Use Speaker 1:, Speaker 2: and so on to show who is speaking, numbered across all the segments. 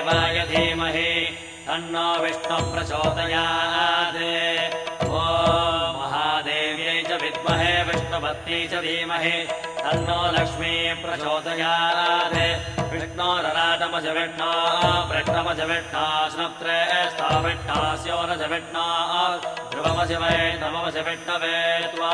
Speaker 1: वासुदेवाय धीमहि तन्नो विष्णुः प्रचोदयात्। ॐ महादेव्यै च विद्महे विष्णुपत्न्यै च धीमहि तन्नो लक्ष्मी प्रचोदयात्। विष्णोरराटमज विष्णो वृष्णमज विष्णो स्नप्त्रेष्ठो विष्णोऽस्योरज विष्णो ध्रुवमज वै नममज विष्णवे त्वा।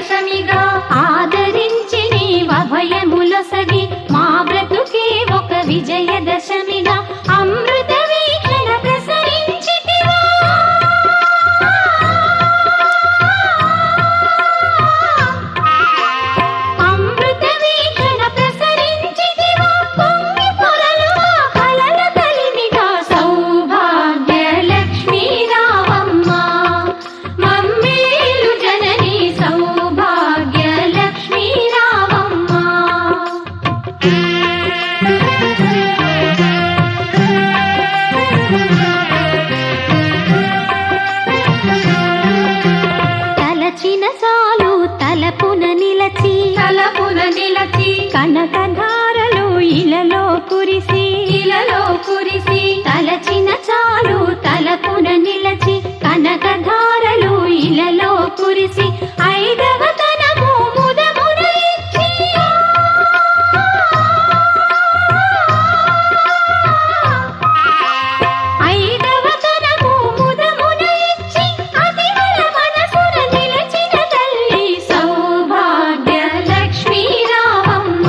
Speaker 2: విజయదశమిగా ఆదరించి నీవభయములొసగి మా బ్రతుకే ఒక విజయదశమిగా అమృత వీక్షణ ప్రసరించితివా. అమృత వీక్షణ ప్రసరించితివా పొంగి పొరలుగా కలల కలిమిగా సౌభాగ్య లక్ష్మీ రావమ్మ మమ్మేలు జనని సౌభాగ్య లక్ష్మీ రావమ్మ. తలచిన చాలు తలపున నిలచి కనకధారలు ఇలలో కురిసి తలచిన చాలు తలపున నిలచి కనకధారలు ఇలలో కురిసి ఐదవ తనము ముదమున ఇచ్చి ఐదవ తనము ముదమున ఇచ్చి అతివల మనసున నిలచిన తల్లి సౌభాగ్య లక్ష్మీ రావమ్మ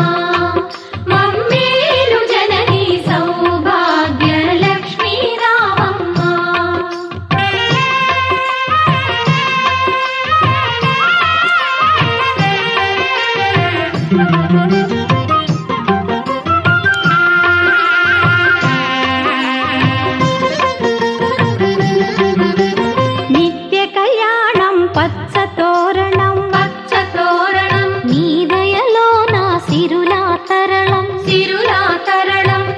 Speaker 2: మమ్మేలు జనని సౌభాగ్య లక్ష్మీ రావమ్మ. నిత్య కళ్యాణం పచ్చ తోరణం నీ దయలో నా సిరులా తరళం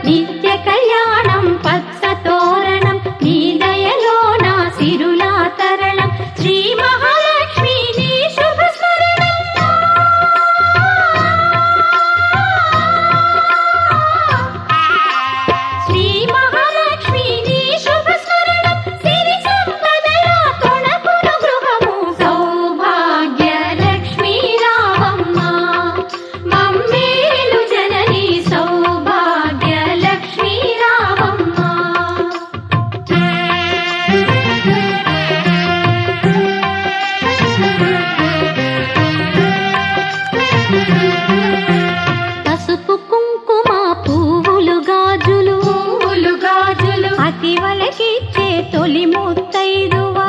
Speaker 2: నిత్య కళ్యాణం పచ్చ తోరణం నీ దయలో నా సిరులా తరళం శ్రీ మహాలక్ష్మి నీ శుభ స్మరణం. శ్రీ మహాలక్ష్మి నీ శుభ స్మరణం సిరి సంపదల తొణకును గృహము సౌభాగ్య లక్ష్మీ రావమ్మ మమ్మేలు జనని సౌభాగ్య లక్ష్మీ రావమ్మ. పసుపు కుంకుమ పువ్వులు గాజులు అతివలకిచ్చే తొలి ముత్తైదువా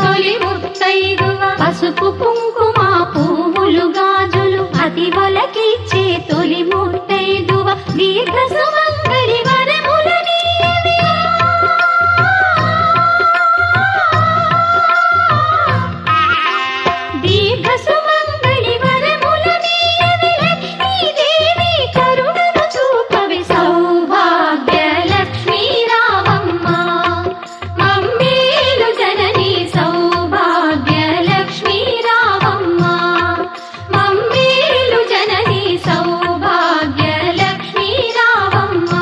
Speaker 2: పసుపు కుంకుమ పువ్వులు గాజులు అతివలకిచ్చే తొలి ముత్తైదువా దీర్ఘ సుమంగళి వరములనీయవే. దీర్ఘ సుమంగళి వరములనీయవే లక్ష్మీదేవి కరుణను చూపవే సౌభాగ్య లక్ష్మీ రావమ్మ మమ్మేలు జనని సౌభాగ్య లక్ష్మీ రావమ్మ మమ్మేలు జనని సౌభాగ్య లక్ష్మీ రావమ్మ.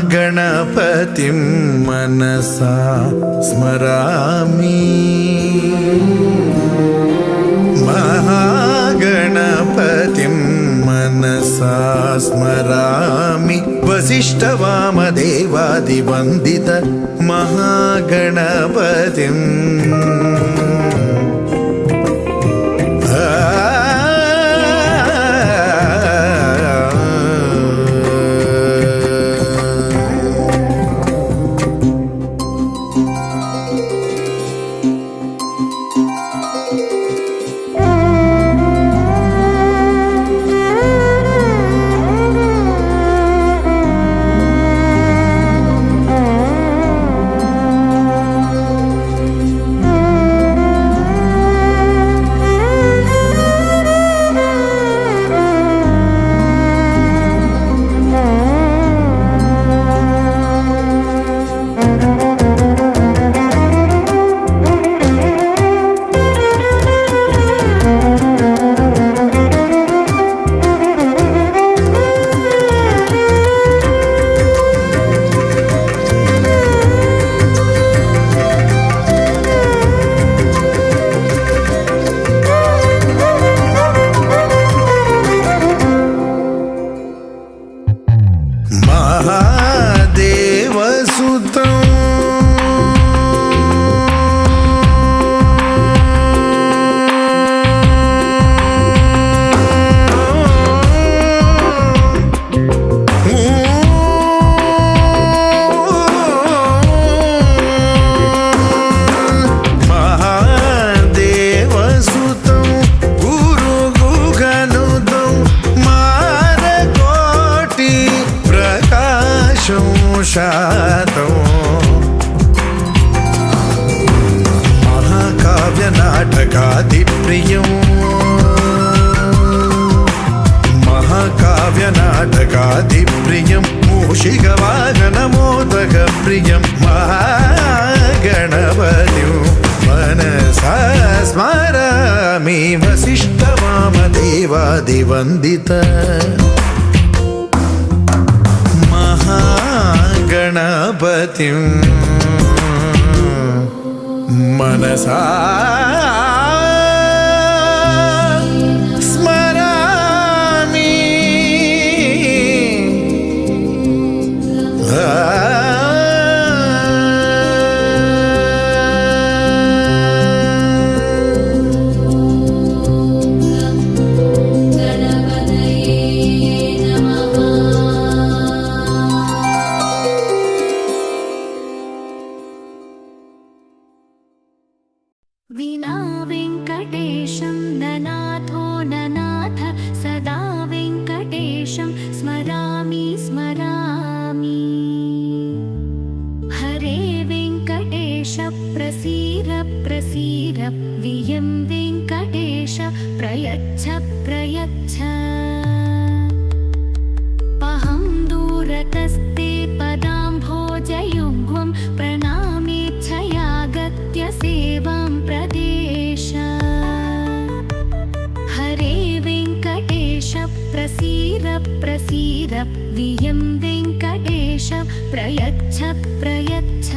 Speaker 3: महागणपतिं मनसा स्मरामि महागणपतिं मनसा स्मरामि वसिष्ठवामदेवादिवन्दित महागणपतिम् महागणपतिं मनसा स्मरामि वसिष्ठवामदेवादिवन्दित महागणपतिं मनसा स्मरामि
Speaker 2: विना वेङ्कटेशं ननाथो ननाथ सदा वेङ्कटेशं स्मरामि स्मरामि हरे वेङ्कटेश प्रसीद प्रसीद वियं वेङ्कटेश प्रयच्छ प्रयच्छ अहं दूरतस्ते पदाम्भोजयुग्मं प्रणामेच्छयागत्य सेवां प्रदेश हरे वेङ्कटेश प्रसीद प्रसीद वियं वेङ्कटेश प्रयच्छ प्रयच्छ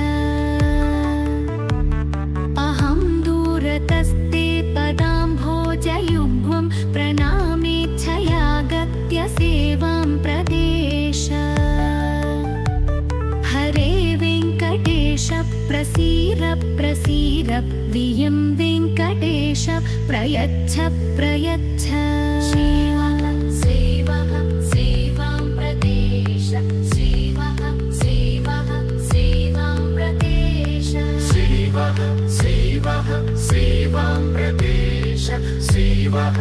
Speaker 2: अहं दूरतस्ते पदाम्भोजयुग्मं प्रणामेच्छयागत्य सेवां प्रदेश हरे वेङ्कटेश प्रसीद प्रसीद वियं वेङ्कटेश प्रयच्छ प्रयच्छ सेवः सेवां प्रदेश सेवः सेवां प्रदेश
Speaker 4: सेवः सेवां प्रदेश सेवः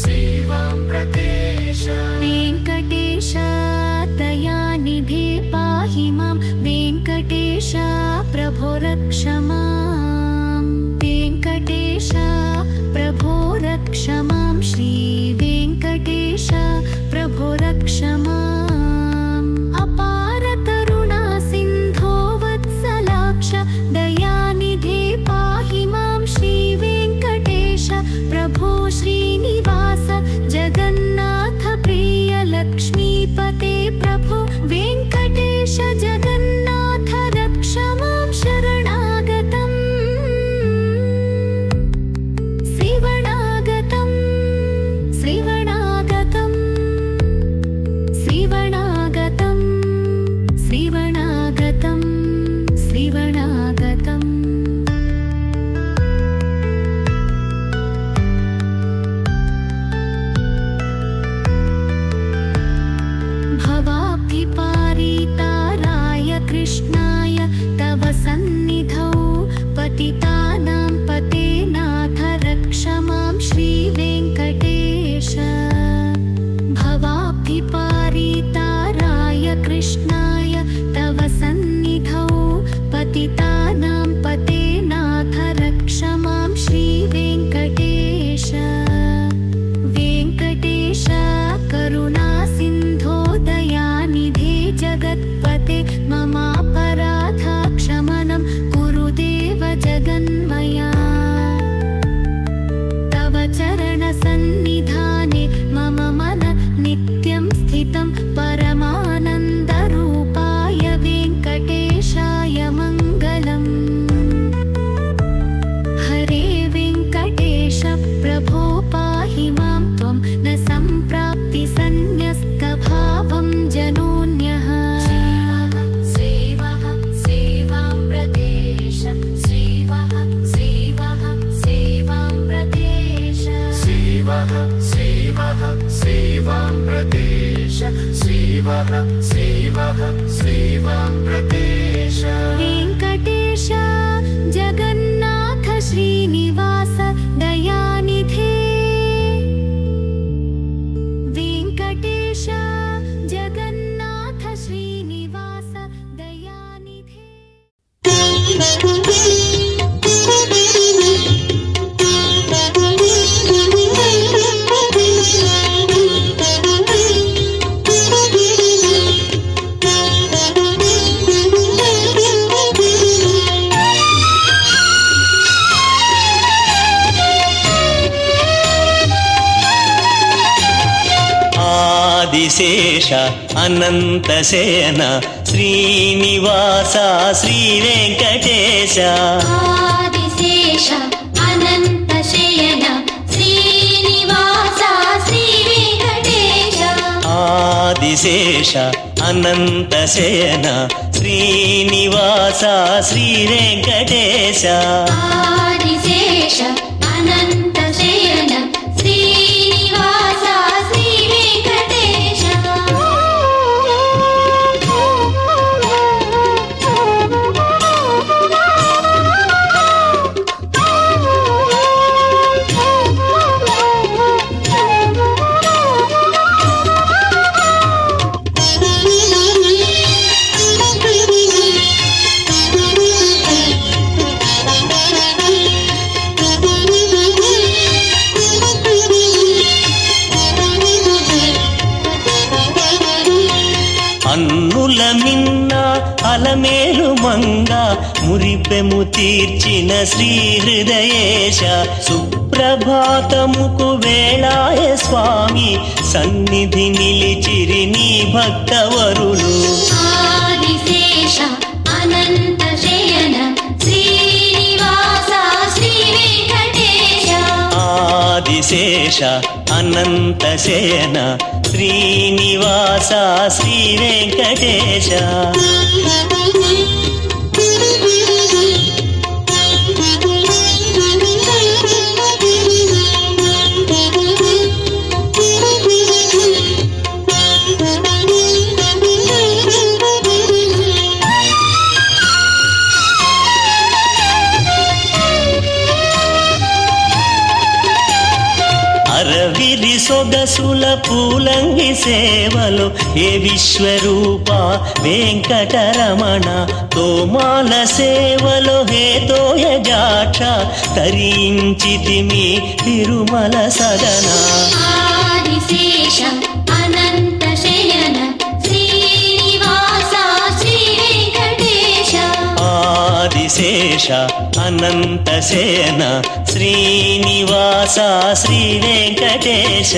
Speaker 4: सेवां प्रदेश
Speaker 2: वेङ्कटेश दयानिधे पाहि मां वेङ्कटेश प्रभो रक्ष मां वेङ्कटेश प्रभो रक्ष मां श्री वेङ्कटेश प्रभो रक्ष माम् अपार करुणा सिन्धो वत्सलाक्ष दयानिधे पाहि मां श्री वेङ्कटेश प्रभो श्रीनिवास जगन्नाथ प्रिय लक्ष्मीपते प्रभो वेङ्कटेश जगन्नाथ रक्ष मां शरणागतम् श्रीवणागतं श्रीवणागतं श्रीवणागतं श्रीवणागतं श्रीवणागतम् भवाब्धिपारिताराय कृष्णाय तव सन्निधौ पतितानां पते नाथ रक्ष मां श्री वेङ्कटेश भवाब्धिपारिताराय कृष्णाय तव सन्निधौ पतितानां पते नाथ रक्ष मां श्री वेङ्कटेश वेङ्कटेश करुणा सिन्धो दयानिधे जगत्पते ममापराधक्षमनं कुरु देव जगन्मया तव चरणसन्निधाने मम मन नित्यं स्थितं परमानन्दरूपाय वेङ्कटेशाय मङ्गलम् हरे वेङ्कटेश प्रभो पाहि मां त्वं न सम्प्राप्ति सन्न्यस्तभावं जनोऽन्यः सेवः सेवां प्रदेश सेवः सेवां प्रदेश
Speaker 4: सेवः सेवां प्रदेश सेवां प्रदेश
Speaker 2: वेङ्कटेश जगन्नाथ श्रीनिवास दयानिधे वेङ्कटेश जगन्नाथ श्रीनिवास दयानिधे
Speaker 5: ఆదిశేష అనంతశయన శ్రీనివాస శ్రీ వెంకటేశ
Speaker 2: ఆదిశేష అనంత శయన శ్రీనివాస శ్రీ వెంకటేశ
Speaker 5: ఆదిశేష అనంతశయన శ్రీనివాస శ్రీ వెంకటేశ
Speaker 2: ఆదిశేష అనంత శయన శ్రీనివాస శ్రీ వెంకటేశ
Speaker 5: అన్నుల మిన్న అలమేలు మంగ మురిపెము తీర్చిన శ్రీ హృదయేశ సుప్రభాతముకు వేళాయ స్వామి సన్నిధి నిలిచిరి నీ భక్తవరులు
Speaker 2: ఆదిశేష అనంత శయన శ్రీనివాస శ్రీ వెంకటేశ
Speaker 5: ఆదిశేష అనంతశయన శ్రీనివాస శ్రీ వెంకటేశ అరవిరి సొగసుల పూలంగి సేవలు ఏ విశ్వరూప వెంకటరమణ తోమాల సేవలో హేతోయ జాక్ష తరించితిమి తిరుమల సదన
Speaker 2: ఆదిశేష అనంత శయన శ్రీనివాస శ్రీ వెంకటేశ
Speaker 5: ఆదిశేష అనంతశయన శ్రీనివాస శ్రీ వెంకటేశ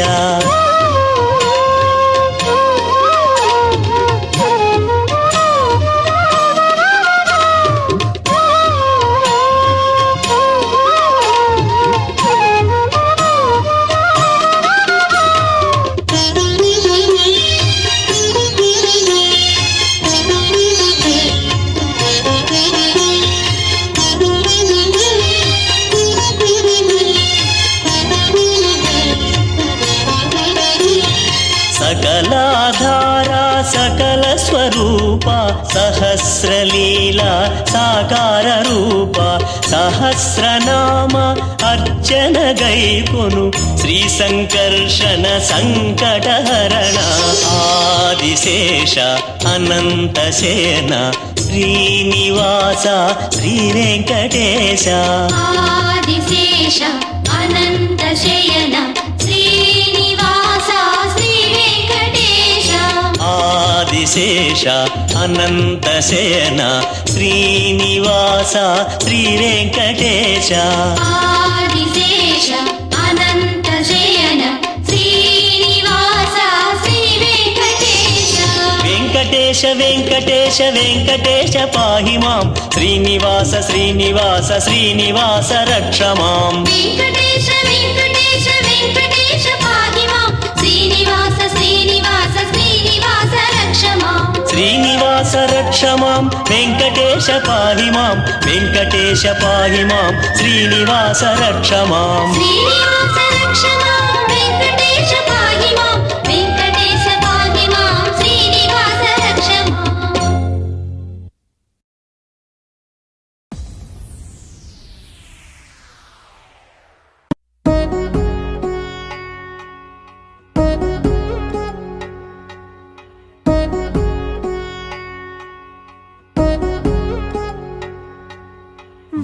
Speaker 5: సకలాధార సకల స్వరూప సహస్రలీల సాకార రూప సహస్రనామ అర్చన గైకొను శ్రీ సంకర్షణ సంకటహరణ ఆదిశేష అనంతశయన శ్రీనివాస శ్రీ వెంకటేశ
Speaker 2: ఆదిశేష అనంత శయన శ్రీనివాస శ్రీ వెంకటేశ
Speaker 5: ఆదిశేష అనంతశయన శ్రీనివాస శ్రీ వెంకటేశ
Speaker 2: ఆదిశేష అనంత శయన శ్రీనివాస శ్రీ వెంకటేశ
Speaker 5: వెంకటేశ వెంకటేశ వెంకటేశ పాహి మాం శ్రీనివాస శ్రీనివాస శ్రీనివాస రక్ష మాం
Speaker 2: వెంకటేశ వెంకటేశ వెంకటేశ పాహి మాం శ్రీనివాస శ్రీనివాస శ్రీనివాస రక్ష మాం
Speaker 5: శ్రీనివాస రక్ష మాం వెంకటేశ పాహి మాం వెంకటేశ పాహి మాం శ్రీనివాస రక్ష మాం
Speaker 2: శ్రీనివాస రక్ష మాం వెంకటేశ పాహి మాం వెంకటేశ పాహి మాం శ్రీనివాస రక్ష మాం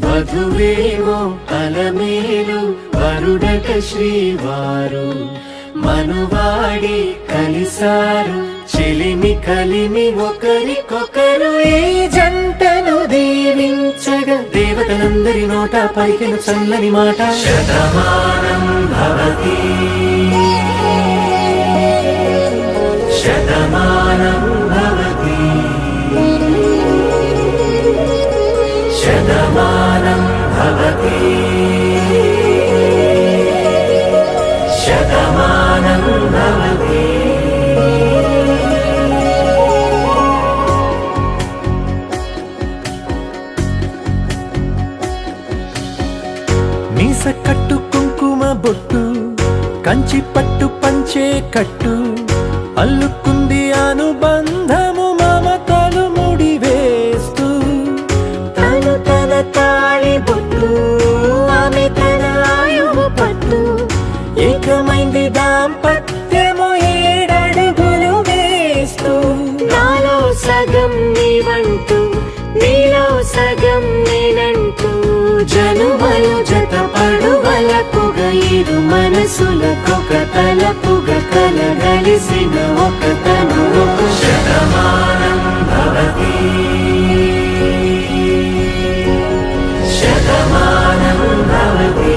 Speaker 4: వధువేమో అలమేలు వరుడట శ్రీవారు మనువాడి కలిసారు చెలిమి కలిమి ఒకరికొకరు ఈ జంటను దీవించగా దేవతలందరి నోట పలికిన చల్లని మాట శతమానం భవతి శతమానం భవతి శతమానం భవతి శతమానం భవతి. మీస కట్టు కుంకుమ బొట్టు కంచి పట్టు పంచే కట్టు అల్లుకుంది అనుబంధము మమతలు ముడివేస్తూ తను తన తాళి బొట్టు ఆమె తన ఆయువు పట్టు ఏకమైంది దాంపత్యము 7 అడుగులు వేస్తూ నాలో సగం నీవంటూ నీలో సగం నేనంటూ జనుమలు జతపడువలకుగ ఇరు మనసులకొక తలపుగ కలగలిసిన ఒక తను శతమానం భవతి శతమానం భవతి.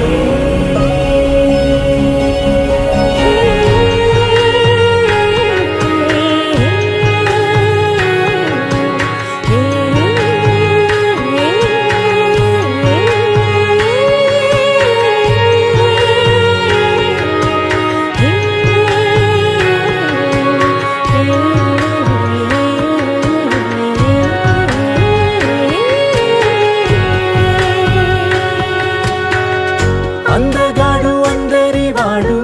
Speaker 4: అందగాడు అందరివాడు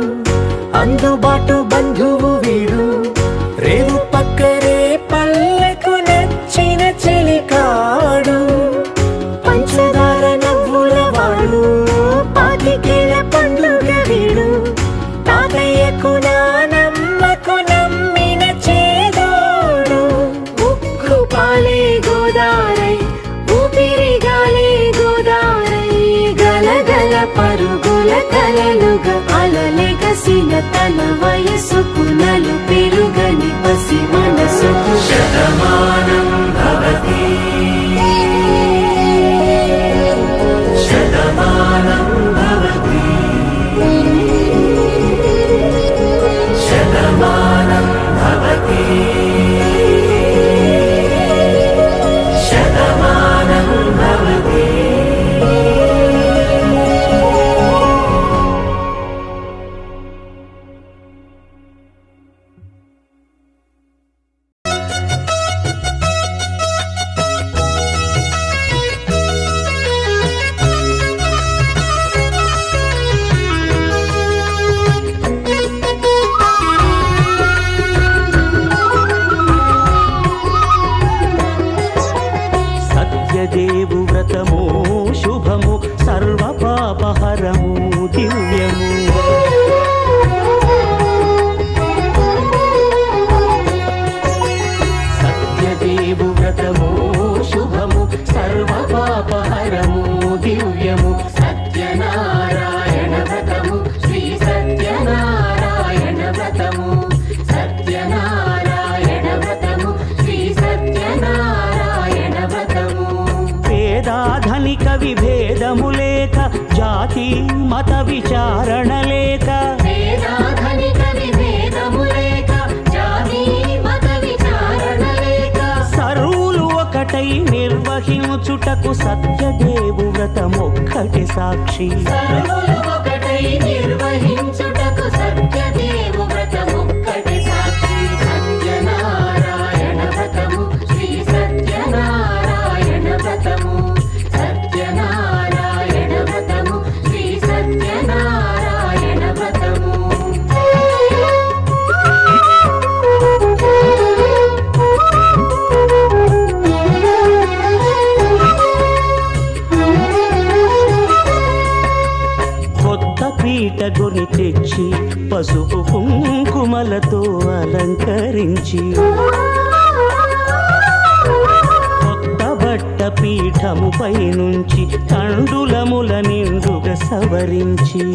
Speaker 4: అందుబాటు బంధువు వీడు రేవు పక్కరే పల్లెకు నచ్చిన చెలికాడు పంచదార నవ్వుల వాడు పాతికేల పండుగ వీడు తాతయ్యకు నానమ్మకు నమ్మిన చేదోడు ఉక్కు పాలే గోదారై ఊపిరిగాలే గోదారై గలగల పరుగుల కలలుగా అలలెగసిన తన వయసుకు నలు పెరుగని పసి మనసుకు శతమానం భవతి శతమానం భవతి శతమానం భవతి శతమానం భవతి.
Speaker 5: సత్యదేవు వ్రతము శుభము సర్వ పాపహరము దివ్యము సత్యదేవు వ్రతము శుభము సర్వ పాపహరము దివ్యము సత్యనారాయణ వ్రతము శ్రీ సత్యనారాయణ వ్రతము సత్యనారాయణ వ్రతము శ్రీ సత్యనారాయణ వ్రతము. పేదాధనిక విభేదము లేక జాతి మత విచారణ లేక
Speaker 2: వేదాధనిక విభేదము లేక జాతి మత విచారణ లేక
Speaker 5: సర్వులు ఒకటై నిర్వహించుటకు సత్యదేవు వ్రతమొక్కటి సాక్షి
Speaker 2: సర్వులు ఒకటై నిర్వహించుటకు సత్యదేవు వ్రతమొక్కటి సాక్షి సత్యనారాయణ వ్రతము శ్రీ సత్యనారాయణ వ్రతము సత్యనారాయణ వ్రతము శ్రీ సత్యనారాయణ వ్రతము.
Speaker 5: కొత్త పీట కొని తెచ్చి పసుపు కుంకుమలతో అలంకరించి కొత్త బట్ట పీఠముపై నుంచి తండులముల నిండుగా సవరించి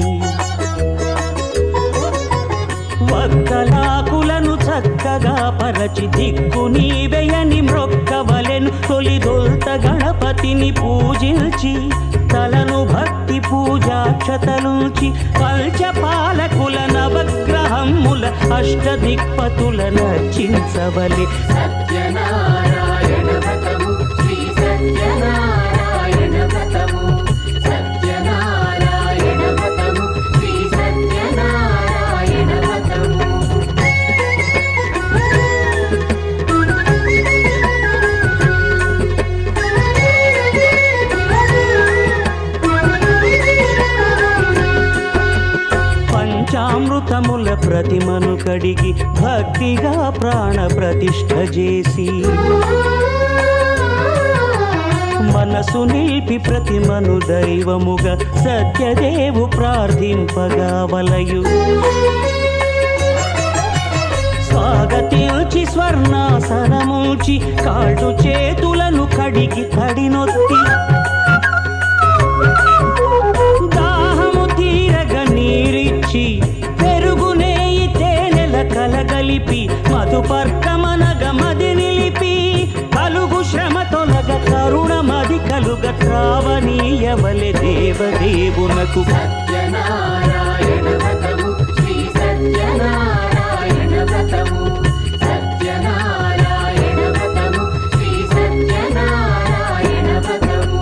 Speaker 5: వక్కలాకులను చక్కగా పరచి దిక్కు నీవెయని మ్రొక్కవలెను తొలిదొల్త గణపతిని పూజించి తలను భక్తి పూజాక్షతలుంచి పంచపాలకుల నవగ్రహం మార్గముల అష్టదిక్పతుల నర్చించవలె.
Speaker 4: సత్యనారాయణ వ్రతము శ్రీ సత్యనారాయణ వ్రతము సత్యనారాయణ వ్రతము శ్రీ సత్యనారాయణ వ్రతము.
Speaker 5: పంచామృతముల ప్రతిమను కడిగి భక్తిగా ప్రాణ ప్రతిష్ఠ చేసి మనసు నిలిపి ప్రతిమను దైవముగా సత్యదేవు ప్రార్థింపగా వలయు. స్వాగతించి స్వర్ణాసనముంచి కాళ్ళు చేతులను కడిగి తడినొత్తి దాహము తీరగ నీరిచ్చి పెరుగునేయి తేనెల కలగలిపి మధుపర్కమనగ మది నిలిపి కలుగు శ్రమ తొలగ కరుణమది కలుగ త్రావనీయవలె దేవదేవునకు.
Speaker 4: సత్యనారాయణ వ్రతము శ్రీ సత్యనారాయణ వ్రతము సత్యనారాయణ వ్రతము శ్రీ సత్యనారాయణ వ్రతము.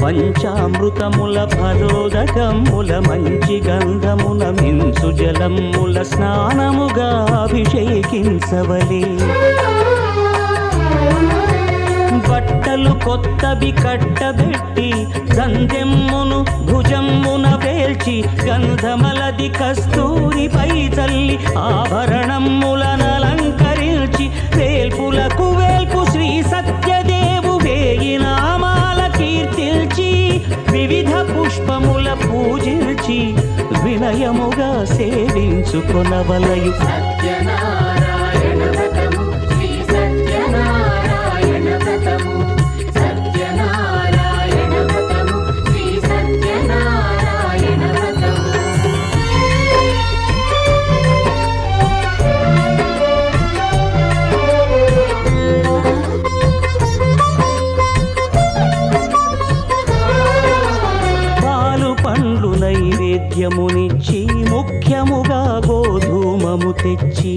Speaker 5: పంచామృతముల ఫలోదకముల మంచి గంధమున మించు జలముల స్నానముగా అభిషేకించవలే. బట్టలు కొత్తవి కట్టబెట్టి గంధెమ్మును భుజమ్మున వేల్చి గంధమలది కస్తూరిపై చల్లి ఆభరణములనలంకరించి వేల్పులకు వేల్పు శ్రీ సత్యదేవు వేయి నామాల కీర్తిల్చి వివిధ పుష్పముల పూజించి వినయముగా సేవించుకొనవలయు.
Speaker 4: సత్యనారాయణ వ్రతము శ్రీ సత్యనారాయణ వ్రతము సత్యనారాయణ వ్రతము శ్రీ సత్యనారాయణ వ్రతము.
Speaker 5: పాలు పండ్లు నైవేద్యమునిచ్చి ముఖ్యముగా గోధూమము తెచ్చి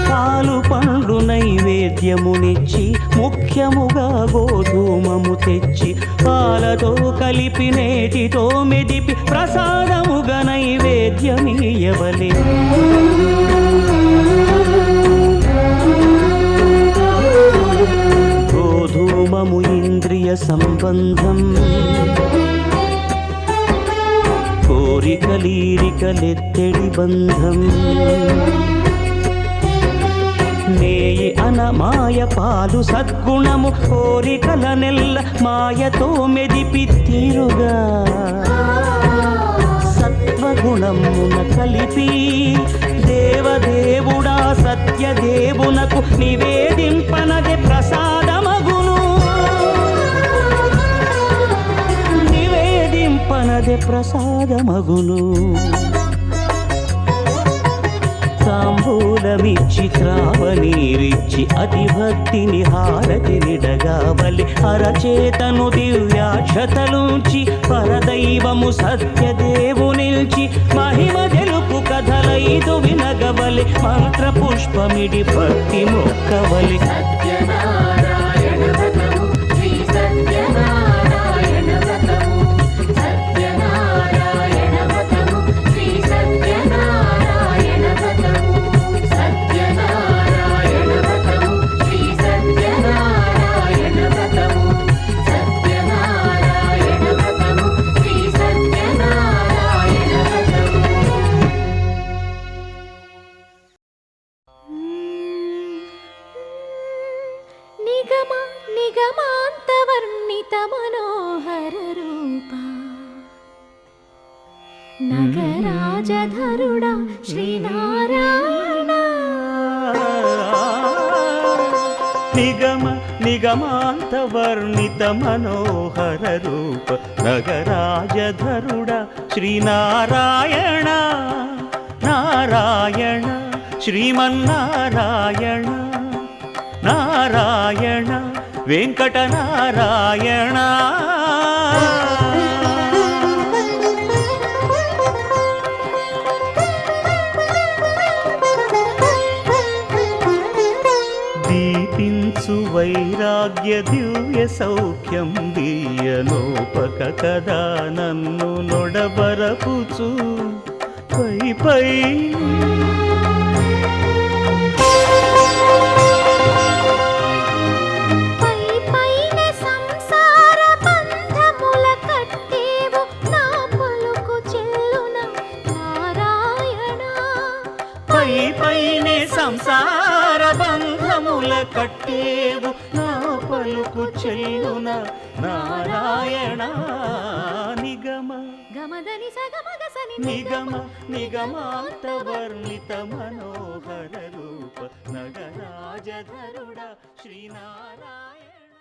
Speaker 5: పాలు పండ్లు నైవేద్యమునిచ్చి ముఖ్యముగా గోధూమము తెచ్చి పాలతో కలిపి నేతితో మెదిపి ప్రసాదముగా నైవేద్యమీయవలె. గోధూమము ఇంద్రియ సంబంధం కోరికలీరికలెత్తెడి బంధం నేయి అనమాయ పాలు సద్గుణము కోరికల నెల్ల మాయతో మెదిపి తీరుగా సత్వగుణమున కలిపి దేవదేవుడా సత్యదేవునకు నివేదింపనదే ప్రసాదమగును. నివేదింపనదే ప్రసాదమగును. తాంబూలమిచ్చి త్రావనీరిచ్చి అతి భక్తిని హారతినిడగావలి. అరచేతను దివ్యాక్షతలుంచి పరదైవము సత్యదేవు నిల్చి మహిమ తెలుపు కథలైదు వినగవలి. మంత్ర పుష్పమిడి భక్తి మొక్కవలి.
Speaker 4: సత్యనారాయణ వ్రతము శ్రీ సత్యనారాయణ వ్రతము సత్యనారాయణ వ్రతము శ్రీ సత్యనారాయణ వ్రతము సత్యనారాయణ వ్రతము శ్రీ సత్యనారాయణ వ్రతము సత్యనారాయణ వ్రతము శ్రీ సత్యనారాయణ వ్రతము.
Speaker 2: నిగమ నిగమాంతవర్ణిత మనోహర రూప నగరాజధరుడా శ్రీనారాయణ.
Speaker 5: నిగమ నిగమాంత వర్ణిత మనోహర రూప నగరాజధరుడా శ్రీనారాయణ నారాయణ. శ్రీమన్నారాయణ నారాయణ వెంకటనారాయణ. దీపించు వైరాగ్య దివ్య సౌఖ్యం దీయలోపక కదా నన్ను నొడబరపుచు పై పై సంసార బంధముల కట్టేవు నా పలుకు చెల్లున నారాయణ. నిగమ నిగమ నిగమాంత వర్ణిత మనోహర రూప నగరాజధరుడ శ్రీనారాయణ.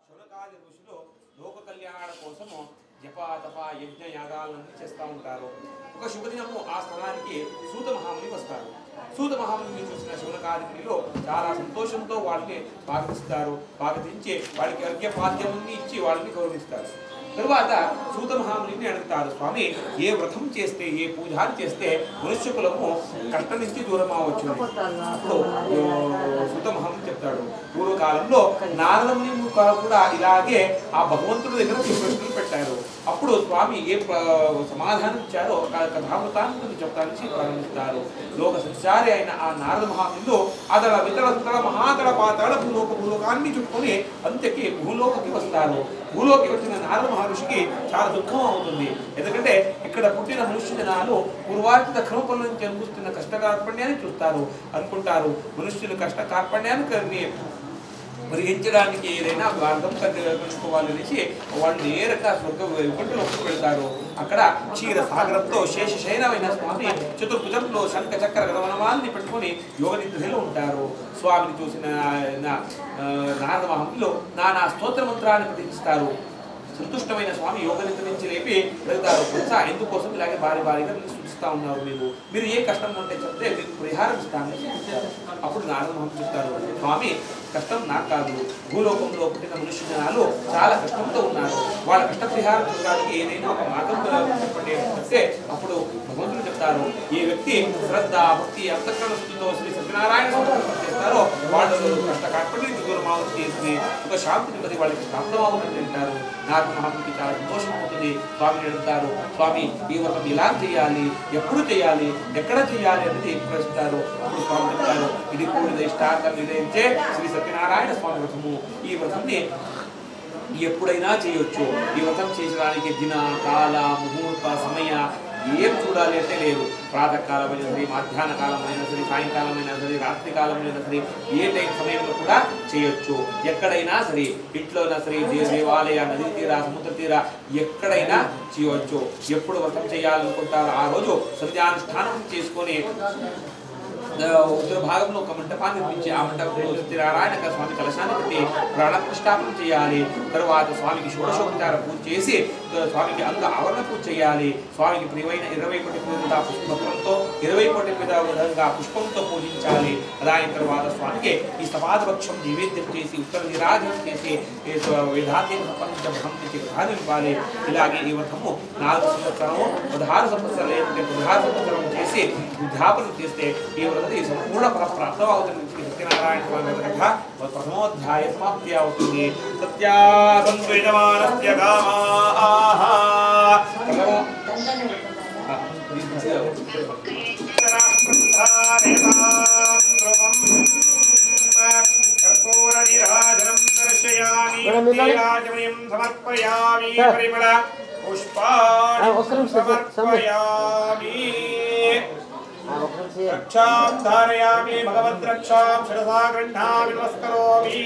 Speaker 6: శునకాది ఋషులు లోక కళ్యాణ కోసము జప తప యజ్ఞ యాగాలన్నీ చేస్తూ ఉంటారు. ఒక శుభదినము ఆ స్థలానికి సూత మహాముని వస్తారు. సూత మహాముని చూసిన శునకాదిలో చాలా సంతోషంతో వాళ్ళని స్వాగతిస్తారు. స్వాగతించి వాడికి అర్ఘ్యపాద్యముని ఇచ్చి వాళ్ళని గౌరవిస్తారు. తరువాత సూత మహాముని అడుగుతారు, స్వామి ఏ వ్రతం చేస్తే ఏ పూజాలు చేస్తే మనుష్యకులము కష్టం నుంచి దూరం అవ్వచ్చు. అప్పుడు సూత మహాముని చెప్తాడు, పూర్వకాలంలో నారదముని కూడా ఇలాగే ఆ భగవంతుడి దగ్గర ప్రశ్నలు పెట్టారు. అప్పుడు స్వామి ఏ సమాధానం ఇచ్చారో కథామృతాన్ని చెప్తానికి ప్రారంభిస్తారు. లోక సంచారి అయిన ఆ నారద మహామునిలో అతడ వితడ సుతడ మహాతడ పాతాళ భూలోకాన్ని చుట్టుకొని అంతకి భూలోకకి వస్తారు. భూలోకి వచ్చిన నారద మహర్షికి చాలా దుఃఖం అవుతుంది. ఎందుకంటే ఇక్కడ పుట్టిన మనుష్య జనాలు పూర్వార్జిత క్రమపల నుంచి అనుభవిస్తున్న కష్ట కార్పణ్యాన్ని చూస్తారు. అనుకుంటారు మనుష్యులు కష్ట కార్పణ్యాన్ని పరిహరించడానికి ఏదైనా మార్గం కనుక్కోవాలనేసి వాళ్ళు నేరుగా స్వర్గ వైకుంఠంలోకి వెళ్తారు. అక్కడ క్షీర సాగరంతో శేషశయనమైన స్వామి చతుర్భుజంలో శంఖ చక్ర గణవనమాలని పెట్టుకొని యోగ నిద్రలో ఉంటారు. స్వామిని చూసిన నారద మహర్షులు నానా స్తోత్ర మంత్రాన్ని పఠిస్తారు. సంతుష్టమైన స్వామి యోగ నిద్ర నుంచి లేపి వెళ్తారు. కొత్త ఎందుకోసం ఇలాగే భారీగా సూచిస్తూ ఉన్నారు, మీరు ఏ కష్టం ఉంటే చెప్తే మీకు పరిహారం ఇస్తామని చెప్తారు. అప్పుడు నారద మహర్షులు చెప్తారు, స్వామి కష్టం నాకు కాదు, భూలోకంలో పుట్టిన మనుష్య జనాలు చాలా కష్టంతో ఉన్నారు. వాళ్ళ కష్ట పరిహారం చూడడానికి ఏదైనా ఒక మార్గం చెప్పండి అంటే అప్పుడు భగవంతుడు చెప్తారు, ఏ వ్యక్తి శ్రద్ధ భక్తి అంతఃకరణ శుద్ధితో శ్రీ సత్యనారాయణ స్వామి చేస్తారో వాళ్ళు కష్ట కార్పణ్యానికి దూరం అవుతుంది, ఒక శాంతిని బట్టి వాళ్ళకి ప్రాప్తమవుతుంది అంటారు. నారద మహామునికి చాలా సంతోషం అవుతుంది. స్వామిని అడుగుతారు, స్వామి ఈ వ్రతం ఎలా చేయాలి, ఎప్పుడు చేయాలి, ఎక్కడ చేయాలి అనేది ప్రశ్నిస్తారు. అప్పుడు స్వామి చెప్తారు, ఇది పూర్ణ ఇష్టార్థం నిర్ణయించే శ్రీ సత్యనారాయణ స్వామి వ్రతము. ఈ వ్రతంని ఎప్పుడైనా చేయొచ్చు. ఈ వ్రతం చేసడానికి దిన కాల ముహూర్త సమయ ఏం చూడాలి అంటే లేదు. ప్రాతకాలమైనా సరే, మధ్యాహ్న కాలమైనా సరే, సాయంకాలమైనా సరే, రాత్రి కాలమైనా సరే, ఏ టైం సమయంలో కూడా చేయొచ్చు. ఎక్కడైనా సరే, ఇంట్లోనా సరే, దేవాలయ నది తీరా సముద్ర తీరా ఎక్కడైనా చేయవచ్చు. ఎప్పుడు వ్రతం చేయాలనుకుంటారో ఆ రోజు సంధ్యానుష్ఠానం చేసుకొని ఉత్తర భాగంలో ఒక మంటపాన్ని నిర్మించి ఆ మంటపంలో సత్యనారాయణ స్వామి కలశాన్ని పెట్టి ప్రాణ ప్రతిష్ఠాపన చేయాలి. తర్వాత స్వామికి షోడశోపచార పూజ చేసి స్వామికి అంగ ఆవరణ పూజ చేయాలి. స్వామికి ప్రియమైన 20 కోటి మీద పుష్పత్రంతో 20 కోటి మీద విధంగా పుష్పంతో పూజించాలి. దాని తర్వాత స్వామికి ఈ సపాదపక్షం నైవేద్యం చేసి ఉత్తర నిరాజనం చేసి వేదాంతం సంబంధించిన బ్రహ్మకి ప్రధానం ఇవ్వాలి. ఇలాగే ఈ వ్రతము 4 సంవత్సరము 16 సంవత్సరాలు లేదంటే 16 సంవత్సరం చేసి ఉద్యాపనం చేస్తే ఈ వ్రతం సంపూర్ణ ప్రాప్తమవుతుంది. సత్యనారాయణ స్వామి కథ ప్రథమోధ్యాయ సమాప్తి అవుతుంది. సత్యా సంవేదమానస్య కామాః కర్పూరనిరాజనం దర్శయామి నీరాజమయం సమర్పయామి పరిమళ పుష్పాణి సమర్పయామి రక్షాం ధారయామి భగవద్రక్షాం శిరసా గృహ్ణామి నమస్కరోమి.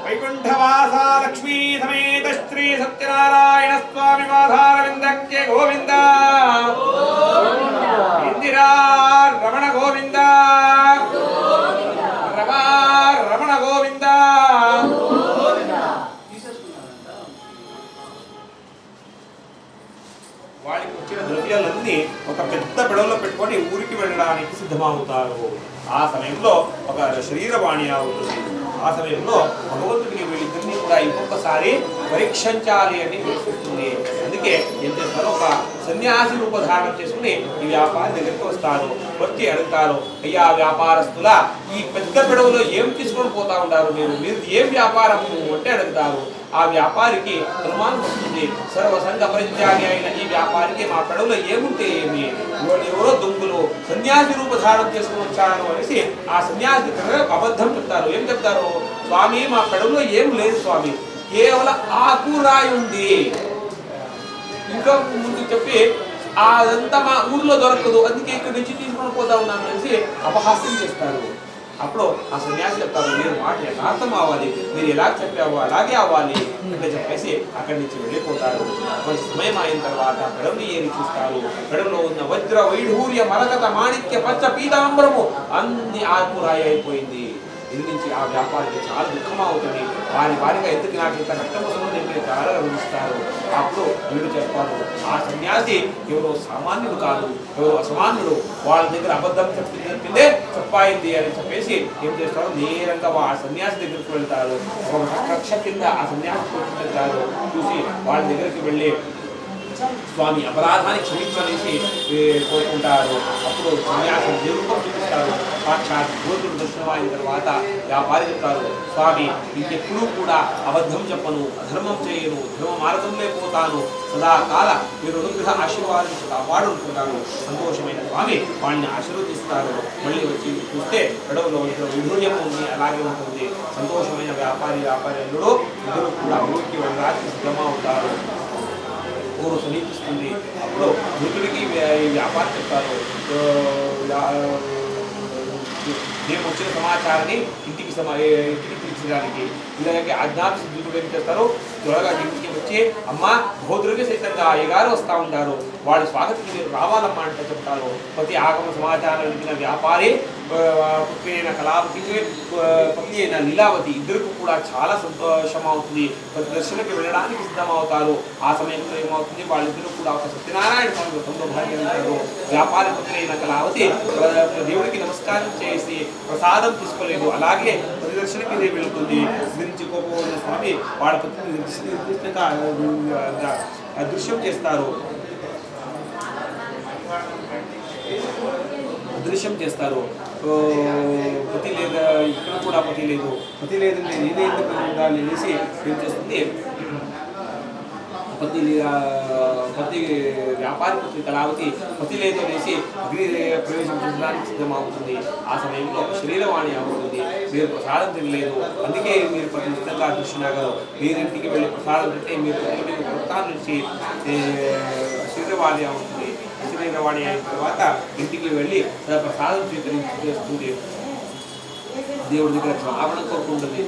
Speaker 6: వైకుంఠవాసా లక్ష్మీ సమేత శ్రీ సత్యనారాయణ స్వామి మాధారవిందక్య గోవింద ఇందిరా రమణ గోవింద రమణ గోవింద. వాళ్ళకి వచ్చిన ద్రవ్యాలన్నీ ఒక పెద్ద పెడవలో పెట్టుకొని ఊరికి వెళ్ళడానికి సిద్ధమవుతారు. ఆ సమయంలో ఒక శరీరవాణి అవుతుంది. ఆ సమయంలో భగవంతుడికి వీళ్ళిద్దరినీ కూడా ఇంకొకసారి పరీక్షించాలి అని తెలుస్తుంది. అందుకే ఏం చేస్తారు, ఒక సన్యాసి రూపధారణ చేసుకుని ఈ వ్యాపారి దగ్గరికి వస్తారు. వచ్చి అడుగుతారు, అయ్యా వ్యాపారస్తుల, ఈ పెద్ద పెడవలో ఏం తీసుకొని పోతా ఉంటారు మీరు ఏం వ్యాపారము అంటే అడుగుతారు. ఆ వ్యాపారికి అనుమానం వస్తుంది, సర్వసంగ పరిత్యాగి అయిన ఈ వ్యాపారికి మా పెడవలో ఏముంటే ఏమి, ఎవరో దొంగలు సన్యాసి రూపధారణ చేసుకుని వచ్చారు అనేసి ఆ సన్యాసి అబద్ధం చెప్తారు. ఏం చెప్తారు, స్వామి మా పెడవలో ఏం లేదు స్వామి, కేవలం ఆకురాయి ఉంది. ఇంకా ముందు చెప్పి అదంతా మా ఊర్లో దొరకదు, అందుకే ఇక్కడి నుంచి తీసుకొని పోతా ఉన్నాను అనేసి అపహాస్యం చేస్తారు. అప్పుడు ఆ సన్యాసి చెప్తారు, మీరు మాట యథార్థం అవ్వాలి, మీరు ఎలా చెప్పావో అలాగే అవ్వాలి అంటే చెప్పేసి అక్కడి నుంచి వెళ్ళిపోతారు. కొంచెం సమయం అయిన తర్వాత పెడవని ఏరి చూస్తారు. పెడవలో ఉన్న వజ్ర వైఢూర్య మరకత మాణిక్య పచ్చ పీతాంబరము అన్ని ఆకురాయి అయిపోయింది. ఇది నుంచి ఆ వ్యాపారికి చాలా దుఃఖం అవుతుంది. వారిగా ఎందుకు నాకు ఇంత కష్టమవుతుందో చెప్పి చాలా గమనిస్తారు. అప్పుడు వీడు చెప్తారు, ఆ సన్యాసి ఎవరో సామాన్యుడు కాదు, ఎవరో అసామాన్యుడు, వాళ్ళ దగ్గర అబద్ధం చెప్పిందే తప్పైంది అని చెప్పేసి ఏం చేస్తారు, నేరంగా ఆ సన్యాసి దగ్గరికి వెళ్తారు. ఒక కక్ష కింద ఆ సన్యాసి కూర్చుంటారు. చూసి వాళ్ళ దగ్గరికి వెళ్ళి స్వామి అపరాధాన్ని క్షమించనేసి కోరుకుంటారు. అప్పుడు సన్యాసం నిరూపం చూపిస్తారు. సాక్షాత్ భగవంతుడు దర్శనం అయిన తర్వాత వ్యాపారి చెప్తారు, స్వామి ఇంకెప్పుడూ కూడా అబద్ధం చెప్పను, అధర్మం చేయను, ధర్మ మార్గంలో పోతాను, సదాకాల మీరు అనుగ్రహ ఆశీర్వాదించి కాపాడుకుంటాను. సంతోషమైన స్వామి వాళ్ళని ఆశీర్వదిస్తారు. మళ్ళీ వచ్చి చూస్తే పెడవలో విధూర్యం ఉంది, అలాగే ఉంటుంది. సంతోషమైన వ్యాపారులు ఇద్దరు కూడా ఊరికి వెళ్ళడానికి సిద్ధమవుతారు. ఊరు సమీపిస్తుంది. అప్పుడు మృతుడికి వ్యాపారం చెప్తారు, మేము వచ్చిన సమాచారాన్ని ఇంటికి పిలిచడానికి. ఇలాగే అజ్ఞాత సిద్ధుడు ఏం చేస్తారు, త్వరగా ఇంటికి వచ్చి అమ్మ బహుద్రవ్య సైతంగా అయ్యగారు వస్తూ ఉంటారు, వాడి స్వాగతం మీరు రావాలమ్మా అంటే చెప్తారు. ప్రతి ఆగమ సమాచారం ఇచ్చిన వ్యాపారి పుత్రి అయిన కళావతి పత్ని అయిన లీలావతి ఇద్దరికి కూడా చాలా సంతోషం అవుతుంది. ప్రతి దర్శనకి వెళ్ళడానికి సిద్ధమవుతారు. ఆ సమయంలో ఏమవుతుంది, వాళ్ళిద్దరూ కూడా ఒక సత్యనారాయణ స్వామి వ్రతంలో భాగ్యంటారు. వ్యాపారి పుత్రి అయిన కళావతి దేవుడికి నమస్కారం చేసి ప్రసాదం తీసుకోలేదు, అలాగే ప్రతి దర్శనకి వెళుతుంది. గురించి కోపం స్వామి వాళ్ళ పత్రిని అదృశ్యం చేస్తారు. పతి లేదా ఇక్కడ కూడా పతి లేదంటే నేనే ఎందుకు ఉండాలి అనేసి ఏం చేస్తుంది, పతి వ్యాపారి పుత్రి కళావతి పతి లేదు అనేసి అగ్ని ప్రవేశం చేయడానికి సిద్ధమవుతుంది. ఆ సమయంలో శరీరవాణి అవుతుంది, మీరు ప్రసాదం తినలేదు, అందుకే మీరు ప్రతిష్టంగా కృష్ణగారు మీరింటికి వెళ్ళి ప్రసాదం తింటే మీరు వృత్తాన్ని నుంచి శరీరవాణి అవుతుంది. శరీరవాణి అయిన తర్వాత ఇంటికి వెళ్ళి ప్రసాదం స్వీకరించేస్తుంది. దేవుడి దగ్గర క్షమాపణ కోరుకుంటుంది.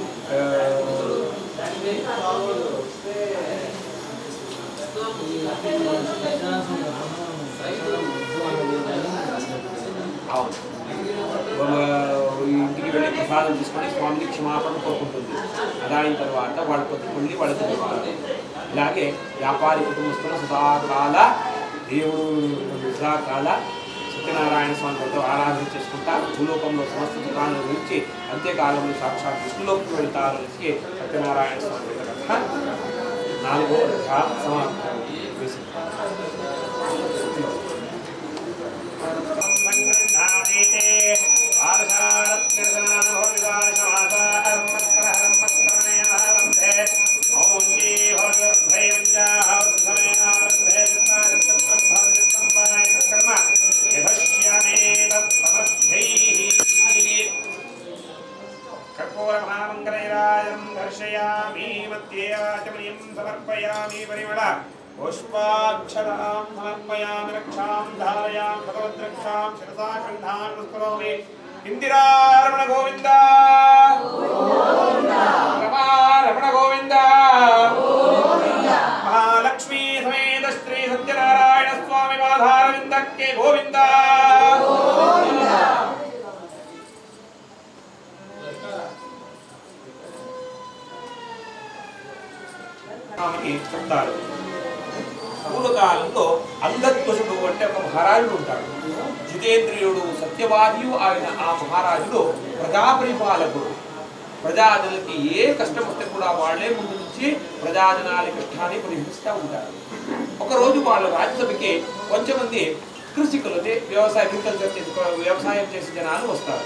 Speaker 6: ఇంటికి వెళ్ళి ప్రసాదం తీసుకొని స్వామిని క్షమాపణ కోరుకుంటుంది. అదైన తర్వాత వాళ్ళ కొద్ది మళ్ళీ వాళ్ళకి చెప్తారు. ఇలాగే వ్యాపారి కుటుంబస్తున్న సదాకాల దేవుడు సదాకాల సత్యనారాయణ స్వామితో ఆరాధన చేసుకుంటా భూలోకంలో సమస్త దుఃఖాలను గురించి అంత్యకాలంలో సాక్షాత్ విష్ణులోకి వెళ్తారు అనేసి సత్యనారాయణ స్వామి కథ 4వ అధ్యాయం సమాప్తం. समर्पयामि परिमल पुष्पाक्षरां समर्पयामि रक्षां धारयामि भगवद्रक्षां शिरसा कंठान् नमस्करोमि इंदिरारमण गोविंद रमारमण गोविंद महालक्ष्मी समेत श्री सत्यनारायण स्वामी माधारविंदक्के गोविंद చెప్తారు. పూర్వకాలంలో అంగత్వసుడు అంటే ఒక మహారాజుడు ఉంటాడు. జితేంద్రియుడు, సత్యవాదియు ఆయన. ఆ మహారాజుడు ప్రజాపరిపాలకుడు. ప్రజాజనులకి ఏ కష్టం వస్తే కూడా వాళ్ళే ముందు నుంచి ప్రజాజనాల కష్టాన్ని పరిహరిస్తూ ఉంటారు. ఒకరోజు వాళ్ళ రాజ్యసభకి కొంచెమంది కృషికులు, వ్యవసాయం చేసే జనాలు వస్తారు.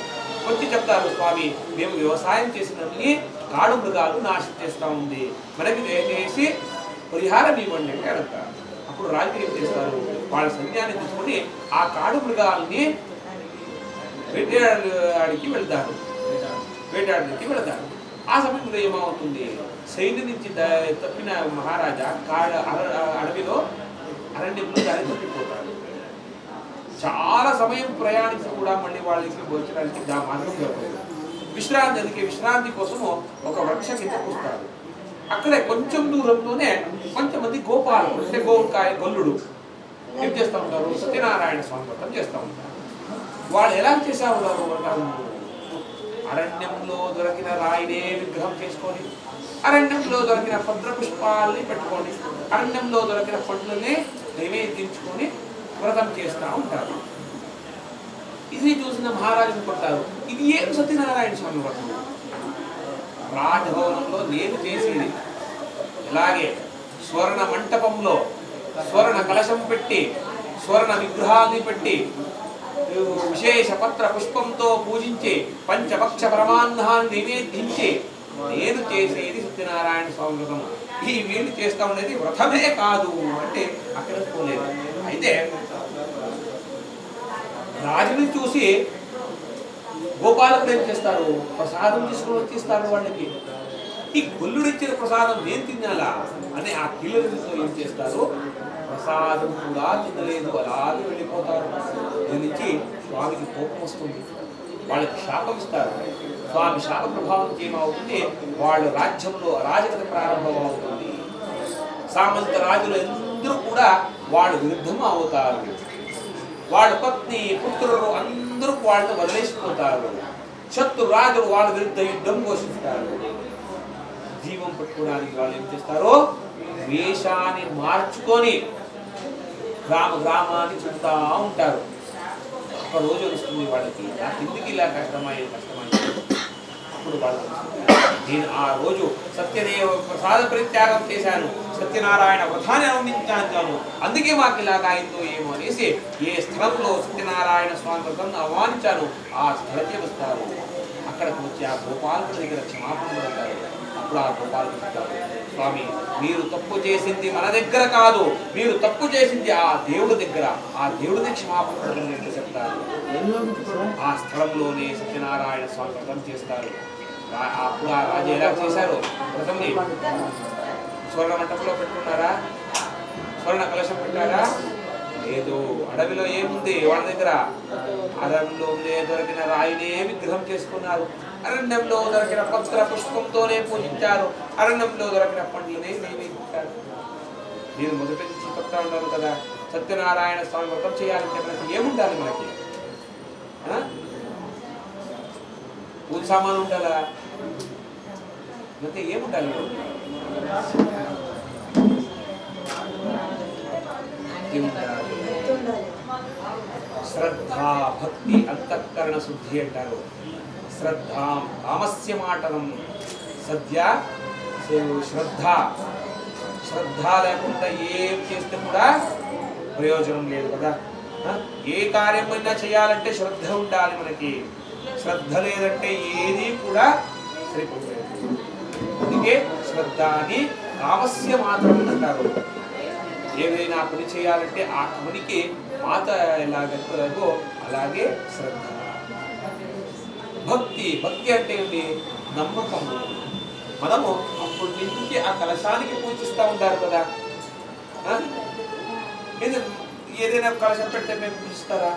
Speaker 6: వచ్చి చెప్తారు, స్వామి మేము వ్యవసాయం చేసినన్ని కాడు మృగాలు నాశనం చేస్తూ ఉంది, మనకి దయచేసి పరిహారం ఇవ్వండి అంటే అడుగుతారు. అప్పుడు రాజు ఏం చేస్తారు, వాళ్ళ సైన్యాన్ని తీసుకొని ఆ కాడు మృగాల్ని వేటాడడానికి వెళ్తారు. ఆ సమయంలో ఏమవుతుంది, సైన్యం నుంచి తప్పిన మహారాజా అడవిలో అరణ్యంలో దారి తప్పిపోతాడు. చాలా సమయం ప్రయాణించి కూడా మళ్ళీ వాళ్ళకి భోజనానికి మార్గం దొరకదు. విశ్రాంతి కోసము ఒక వృక్షం కింద కూస్తారు. అక్కడే కొంచెం దూరంలోనే కొంతమంది గోపాలకుడు అంటే గొల్లుడు ఏం చేస్తూ ఉంటారు, సత్యనారాయణ స్వామి వ్రతం చేస్తూ ఉంటారు. వాళ్ళు ఎలా చేసేవారు, అరణ్యంలో దొరికిన రాయినే విగ్రహం చేసుకొని, అరణ్యంలో దొరికిన భద్ర పుష్పాలని పెట్టుకొని, అరణ్యంలో దొరికిన పండ్లని నైవేద్యించుకొని వ్రతం చేస్తూ ఉంటారు. ఇది చూసిన మహారాజు అనుకుంటారు, ఇది ఏం సత్యనారాయణ స్వామి వ్రతం, రాజభవనంలో నేను చేసేది ఇలాగే స్వర్ణ మంటపంలో స్వర్ణ కలశం పెట్టి స్వర్ణ విగ్రహాన్ని పెట్టి విశేష పత్ర పుష్పంతో పూజించి పంచపక్ష పరమాన్నాన్ని నివేదించి నేను చేసేది సత్యనారాయణ స్వామి వ్రతం. ఈ వీళ్ళు చేస్తా ఉండేది వ్రతమే కాదు అంటే అక్కడ పోలేదు. అయితే రాజుని చూసి గోపాలకుడు ఏం చేస్తారు, ప్రసాదం తీసుకుని వచ్చేస్తారు వాళ్ళకి. ఈ గొల్లుడు ఇచ్చిన ప్రసాదం నేను తినాలా అని ఆ పిల్లలతో ఏం చేస్తారు, ప్రసాదం కూడా తినలేదు, అలాగే వెళ్ళిపోతారు. దీని నుంచి స్వామికి కోపం వస్తుంది, వాళ్ళకి శాపం ఇస్తారు. స్వామి శాప ప్రభావం ఏమవుతుంది, వాళ్ళ రాజ్యంలో అరాజకత ప్రారంభం అవుతుంది. సామంత రాజులు అందరూ కూడా వాళ్ళ విరుద్ధం అవుతారు. వాళ్ళ పత్ని పుత్రులు అందరూ వాళ్ళని వదిలేసిపోతారు. శత్రు రాజులు వాళ్ళ విరుద్ధ యుద్ధం ఘోషిస్తారు. జీవం పట్టుకోవడానికి వాళ్ళు ఏం చేస్తారో వేషాన్ని మార్చుకొని గ్రామాన్ని చుట్టా ఉంటారు. ఒక రోజు వస్తుంది వాళ్ళకి, ఆ కిందికి ఇలా కష్టమైంది. అప్పుడు వాళ్ళు నేను ఆ రోజు సత్యదేవ ప్రసాద పరిత్యాగం చేశాను, సత్యనారాయణ వ్రతాన్ని అవమానించాను, అందుకే మాకు ఇలాగ అయిందో ఏమో అనేసి ఏ స్థలంలో సత్యనారాయణ స్వామి వ్రతం అవమానించాను ఆ స్థలకే వస్తారు. అక్కడికి వచ్చి ఆ గోపాలకుడి దగ్గర క్షమాపణ పడతారు. అప్పుడు ఆ గోపాలకుడు చెప్తారు, స్వామి మీరు తప్పు చేసింది మన దగ్గర కాదు, మీరు తప్పు చేసింది ఆ దేవుడి దగ్గర, ఆ దేవుడిని క్షమాపణ పడని చెప్తారు. ఆ స్థలంలోనే సత్యనారాయణ స్వామి వ్రతం చేస్తారు. అప్పుడు ఆ రాజు ఎలా చేశారు వ్రతంని, స్వర్ణ మంటపంలో పెట్టుకున్నారా, స్వర్ణ కలశం పెట్టారా, లేదు. అడవిలో ఏముంది వాళ్ళ దగ్గర, అరణ్యంలో దొరికిన రాయినే విగ్రహం చేసుకున్నారు, అరణ్యంలో దొరికిన పత్ర పుష్పంతోనే పూజించారు, అరణ్యంలో దొరికిన పండ్లనే నైవేదించారు. నేను మొదటి నుంచి చెప్తా ఉన్నాను కదా, సత్యనారాయణ స్వామి వ్రతం చేయాలంటే మనకి ఏముండాలి, మనకి పూజ సామాను ఉండాలా, అంటే ఏముండాలి, శ్రద్ధ భక్తి అంతఃకరణ శుద్ధి అంటారు. శ్రద్ధ కామస్య మాటనం సద్య శ్రద్ధ. శ్రద్ధ లేకుండా ఏం చేస్తే కూడా ప్రయోజనం లేదు కదా. ఏ కార్యమైనా చేయాలంటే శ్రద్ధ ఉండాలి మనకి. శ్రద్ధ లేదంటే ఏది కూడా సరిపోలేదు. అందుకే శ్రద్ధ అని కామస్య మాత్రం అంటారు. ఏదైనా పని చేయాలంటే ఆ పనికి మాత ఎలాగో అలాగే శ్రద్ధ. భక్తి అంటే ఏంటి, నమ్మకము. మనము అప్పుడు నుంచి ఆ కలశానికి పూజిస్తూ ఉంటారు కదా. ఏదైనా కలశం పెడితే మేము పూజిస్తారా,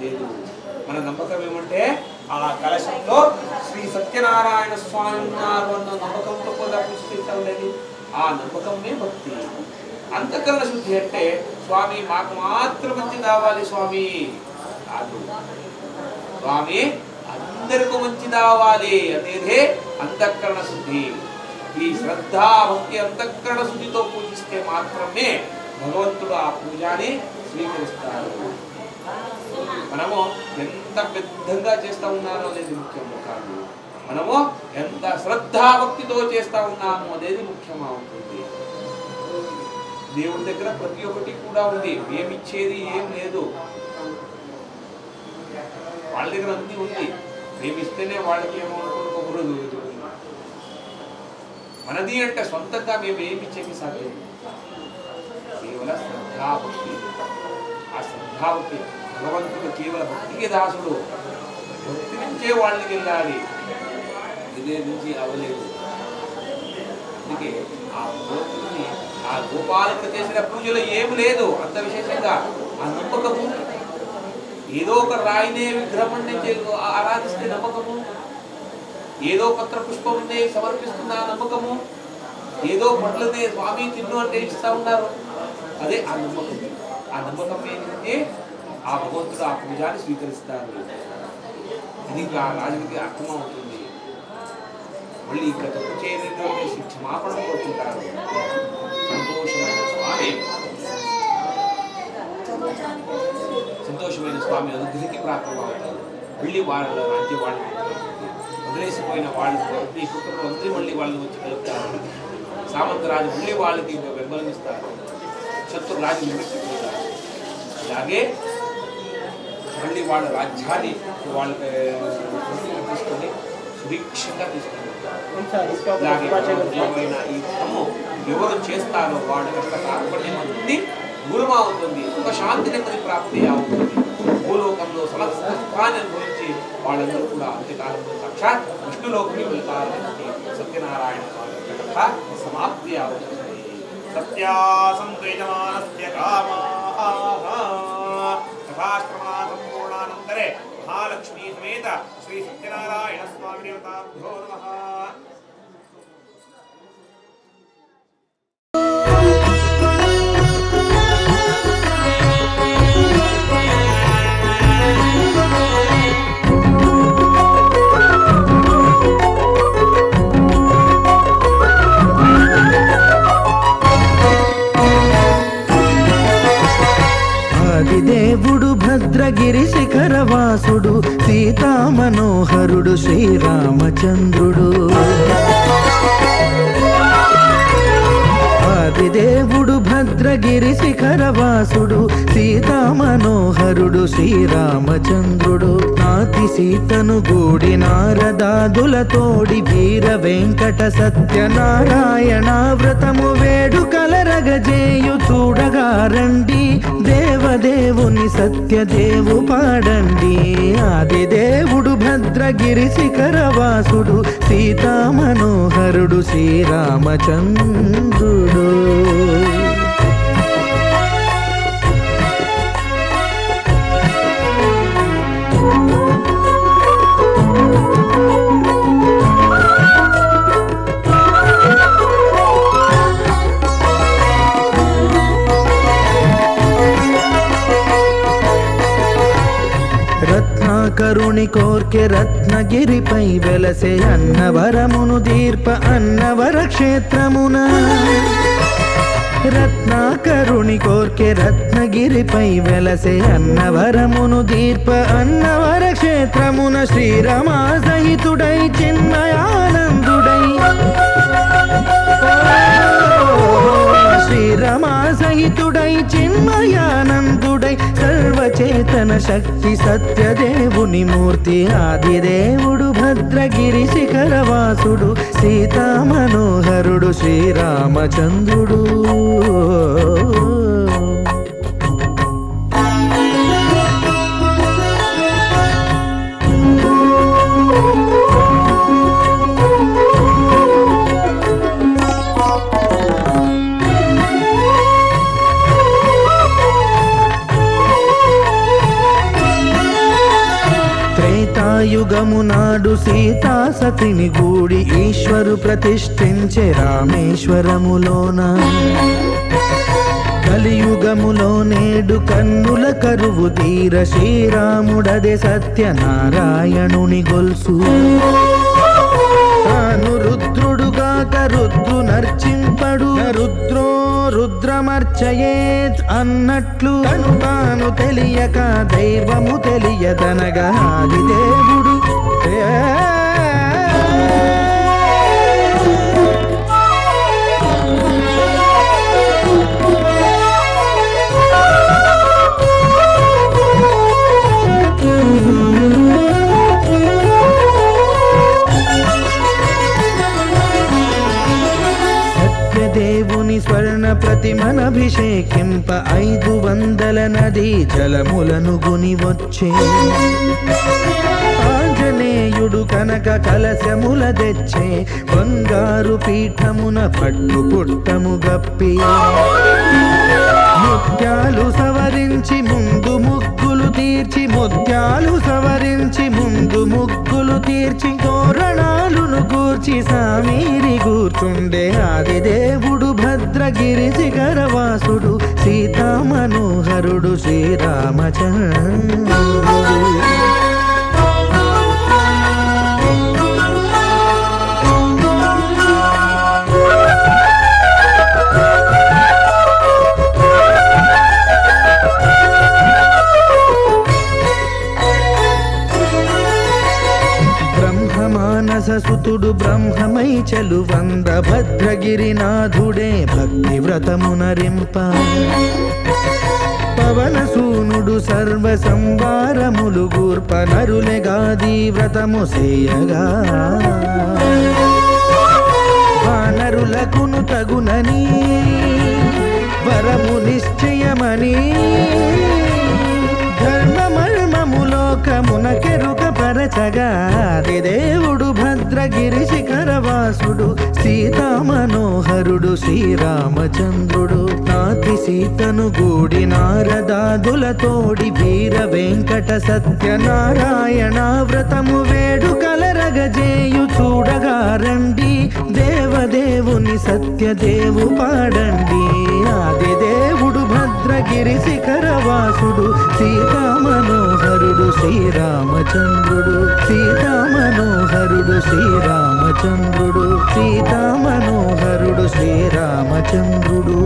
Speaker 6: లేదు. మన నమ్మకం ఏమంటే ఆ కలశంలో శ్రీ సత్యనారాయణ స్వామి ఉన్నారు అన్న నమ్మకంతో కూడా పూజిస్తూ ఉండేది. ఆ నమ్మకమే భక్తి. అంతఃకరణ శుద్ధి అంటే స్వామి మాకు మాత్రం మంచి కావాలి స్వామి కాదు, స్వామి అందరికీ మంచి కావాలి అనేదే అంతఃకరణ శుద్ధి. ఈ శ్రద్ధ భక్తి అంతఃకరణ శుద్ధితో పూజిస్తే మాత్రమే భగవంతుడు ఆ పూజని స్వీకరిస్తాడు. మనము ఎంత పెద్దగా చేస్తా ఉన్నామో అనేది ముఖ్యము కాదు, మనము ఎంత శ్రద్ధాభక్తితో చేస్తా ఉన్నాము అనేది ముఖ్యమవుతుంది. దేవుడి దగ్గర ప్రతి ఒక్కటి కూడా ఉంది, మేమిచ్చేది ఏం లేదు. వాళ్ళ దగ్గర అన్నీ ఉంది, మేమిస్తేనే వాళ్ళకి ఏమనుకోకూడదు. మనది అంటే సొంతంగా మేము ఏమిచ్చేకి సాధ్యం, కేవల శ్రద్ధాభక్తి. ఆ శ్రద్ధాభక్తి భగవంతుడు కేవల భక్తికి దాసుడు, భక్తి నుంచే వాళ్ళకి వెళ్ళాలి, ఇదే నుంచి అవ్వలేదు. అందుకే ఆ భగవంతుడిని ఆ గోపాలకు చేసిన పూజలో ఏమి లేదు అంత విశేషంగా. ఆ నమ్మకము, ఏదో ఒక రాయినే విగ్రహం ఆరాధిస్తే నమ్మకము, ఏదో పత్ర పుష్పమునే సమర్పిస్తున్న నమ్మకము, ఏదో పండ్లనే స్వామి తిన్ను అంటే ఇస్తా ఉన్నారు, అదే ఆ నమ్మకం. ఆ నమ్మకం ఏంటంటే ఆ భగవంతుడు ఆ పూజాన్ని స్వీకరిస్తారు. ఇది ఆ రాజుకి అర్థమవుతుంది. మళ్ళీ ఇక్కడ తప్పు చేయలేటువంటి క్షమాపణ కోరుకుంటారు. సంతోషమైన స్వామి అనుగ్రహికి ప్రాప్తమవుతారు. మళ్ళీ వాళ్ళ రాజ్యం వాళ్ళకి వదిలేసిపోయిన వాళ్ళు ఈ కుటుంబం అందరూ మళ్ళీ వాళ్ళని వచ్చి కలుపుతారు. సామంతరాజు మళ్ళీ వాళ్ళకి వెంబలమిస్తారు, శత్రురాజు విమర్శిస్తారు. అలాగే మళ్ళీ వాళ్ళ రాజ్యాన్ని వాళ్ళకి తీసుకొని సుభిక్షంగా తీసుకుంటారు. అలాగే ఈ క్రమం ఎవరు చేస్తారో వాళ్ళ యొక్క కార్పణ్యం అనేది దూరమవుతుంది, ఒక శాంతి నెమ్మది ప్రాప్తి అవుతుంది. భూలోకంలో సమస్త సుఖాన్ని అనుభవించి వాళ్ళందరూ కూడా అంత్యకాలంలో సాక్షాత్ విష్ణులోకి వెళ్తారు. సత్యనారాయణ స్వామి కథ సమాప్తి అవుతుంది. సత్యాసంతేజమానస్య కామాః కథాశ్రవణ సంపూర్ణానంతరే మహాలక్ష్మీ సమేత శ్రీ సత్యనారాయణ స్వామి దేవతాభ్యో నమః.
Speaker 3: దేవుడు భద్రగిరి శిఖరవాసుడు సీతా మనోహరుడు శ్రీరామచంద్రుడు. ఆదిదేవుడు భద్రగిరి శిఖరవాసుడు సీతా మనోహరుడు శ్రీరామచంద్రుడు. నాతి సీతను గూడి నారదాదులతోడి వీర వెంకట సత్యనారాయణ వ్రతము వేడుకలరగజేయు చూడగా రండి, దేవదేవుని సత్యదేవు పాడండి. ఆదిదేవుడు భద్రగిరి శిఖరవాసుడు సీతా మనోహరుడు శ్రీరామచంద్రుడు. రత్నాకరుని కోర్కె రత్నగిరిపై వెలసే అన్నవరమును దీర్ప అన్నవర క్షేత్రమున. రత్నాకరుని కోర్కె రత్నగిరిపై వెలసే అన్నవరమును దీర్ప అన్నవర క్షేత్రమున. శ్రీరమా సహితుడై చిన్మయానందుడై, శ్రీరమా సహితుడై చిన్మయానందుడై సర్వచేతన శక్తి సత్యదేవుని మూర్తి. ఆదిదేవుడు భద్రగిరి శిఖరవాసుడు సీతా మనోహరుడు శ్రీరామచంద్రుడు. త్రేతాయుగము నాడు సీతా సతిని గూడి ఈశ్వరు ప్రతిష్ఠించే రామేశ్వరములోన. కలియుగములో నేడు కన్నుల కరువు తీర శ్రీరాముడదే సత్యనారాయణుని గొల్సు. తాను రుద్రుడుగాక రుద్రు నర్చింపడు, రుద్రో రుద్ర రుద్రమర్చయేత్ అన్నట్లు తను తాను తెలియక దైవము తెలియదనగా ఆదిదేవుడు దేవుని స్వర్ణ ప్రతిమనభిషేకింప 500 నదీ జలములను గుని వచ్చే ఆంజనేయుడు కనక కలశముల తెచ్చే బంగారు పీఠమున పట్టు పుట్టము గప్పి ముత్యాలు సవరించి ముందు ముగ్గులు తీర్చి ముత్యాలు సవరించి ముందు ముగ్గులు తీర్చి తోరణాలును కూర్చి సామీరి కూర్చుండే ఆదిదేవుడు భద్రగిరి శిఖరవాసుడు సీతామనోహరుడు శ్రీరామచంద్రుడు మానససుతుడు బ్రహ్మమై చెలువంద భద్రగిరినాథుడే భక్తి వ్రతమునరింప పవనసూనుడు సర్వ సంవారములు గూర్ప నరులెగాది వ్రతము సేయగా వానరులకును తగునని వరము నిశ్చయమని ధర్మమర్మములోకమునకెరుక పరచగా దేవుడు భద్రగిరి శిఖరవాసుడు సీతామనోహరుడు శ్రీరామచంద్రుడు నాతి సీతను గూడి నారదాదులతోడి వీర వెంకట సత్యనారాయణ వ్రతము వేడుకలరగజేయు చూడగా రండి దేవదేవుని సత్యదేవు పాడండి ఆదిదేవుడు భద్రగిరి శిఖరవాసుడు సీతామనోహరుడు శ్రీరామచంద్రుడు సీతామనోహరుడు శ్రీరామచంద్రుడు సీతామనోహరుడు శ్రీరామచంద్రుడు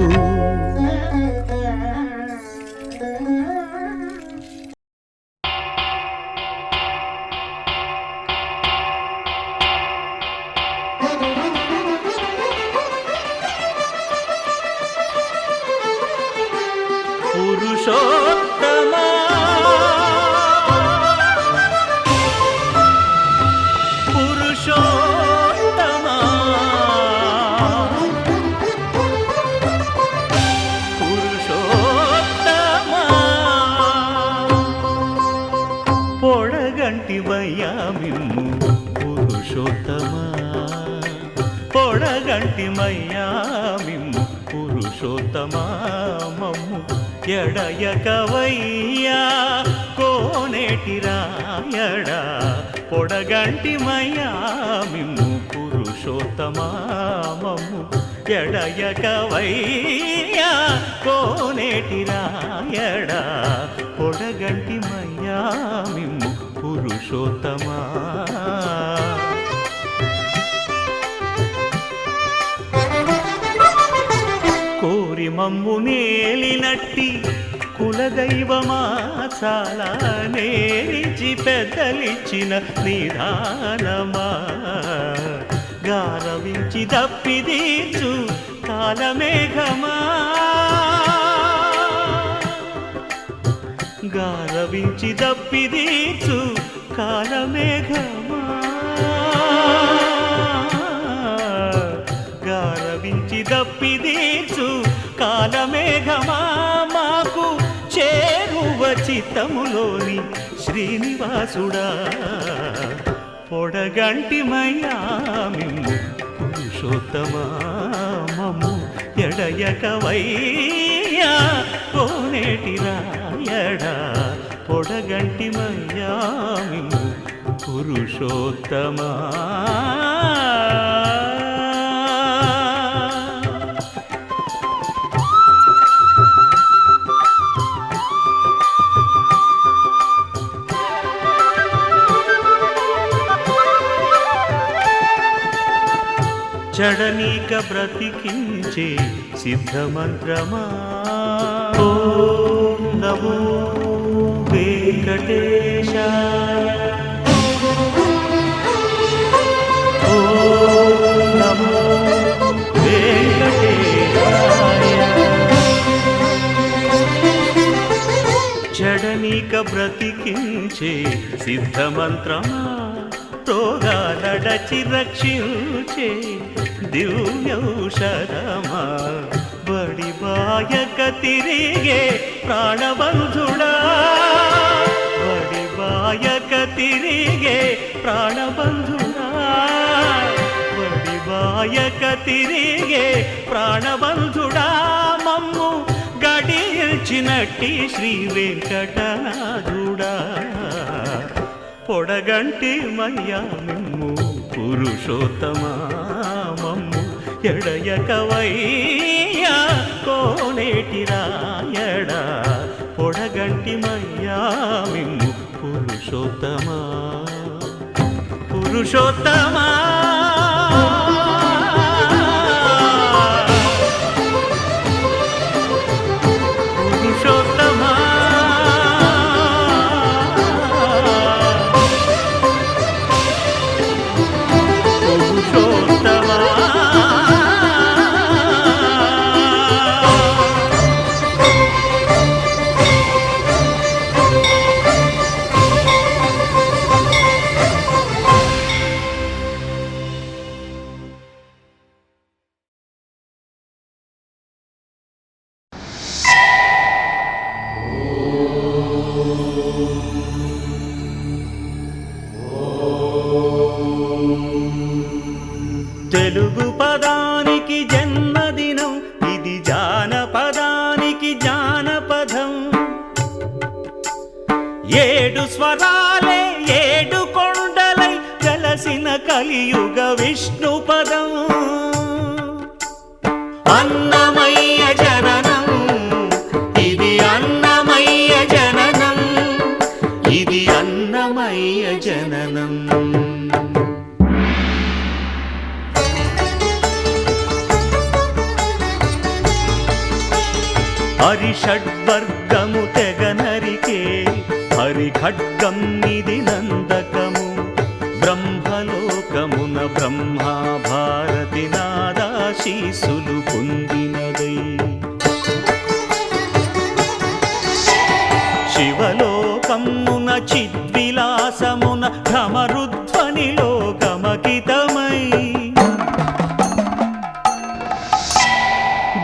Speaker 5: పురుషోత్తమా పురుషోత్తమా పురుషోత్తమా పొడగంటివయ్యా మిమ్ము పురుషోత్తమా పొడగంటిమయ్యా మిమ్ము పురుషోత్తమా మమ్ము ఎడయకవయ్యా కోనేటి రాయడా పొడగంటిమయ్యా మిమ్ము పురుషోత్తమా మమ్ము ఎడయకవయ్యా కోనేటి రాయడా పొడగంటిమయ్యా మిమ్ము పురుషోత్తమా కోరి మమ్ము నేలినట్టి కులదైవమా చాలా నేరిచి పెద్దలిచ్చిన నిదానమా గారవించి దప్పిదీర్చు కాలమేఘమా గారవించి దప్పిదీర్చు కాలమేఘమా గారవించి దప్పిదీర్చు కాలమేఘమా మాకు చేరువ చిత్తములోని శ్రీనివాసుడా పొడగంటిమయ్యా మిమ్ము పురుషోత్తమా మమ్ము ఎడయకవయ్యా కోనేటి రాయడా పొడగంటిమయ్యా మిమ్ము పురుషోత్తమా చెడనీక బ్రతికించే సిద్ధమంత్రమా ఓం నమో వెంకటేశాయ ఓం నమో వెంకటేశాయ చెడనీక బ్రతికించే సిద్ధమంత్రమా రోగాలడచి రక్షించే దివ్యౌషధమా బడిబాయక తిరిగే ప్రాణబంధుడా బడిబాయక తిరిగే ప్రాణబంధుడా బడిబాయక తిరిగే ప్రాణబంధుడా మమ్ము గడిచినట్టి శ్రీ వెంకటనాథుడా పొడగంటి మయ్యా మిమ్ము పురుషోత్తమా మమ్ము ఎడయకవయ్యా కోనేటి రాయడా పొడగంటి మయ్యా మిమ్ము పురుషోత్తమా పురుషోత్తమా పురుషోత్తమా తెలుగు పదానికి జన్మదినం ఇది జానపదానికి జానపదం ఏడు స్వరాలే ఏడు కొండలై కలసిన కలియుగ విష్ణు పదం అన్నమయ్య జననం ఇది అన్నమయ్య జననం ఇది అన్నమయ్య జననం హరిషడ్వర్గము తెగనరికే హరిఖడ్గం ఇది నందకము బ్రహ్మలోకమున బ్రహ్మా భారతి నాదాశీసులు పొందినదై శివలోకమున చిద్విలాసమున ఢమరుధ్వనిలో గమకితమై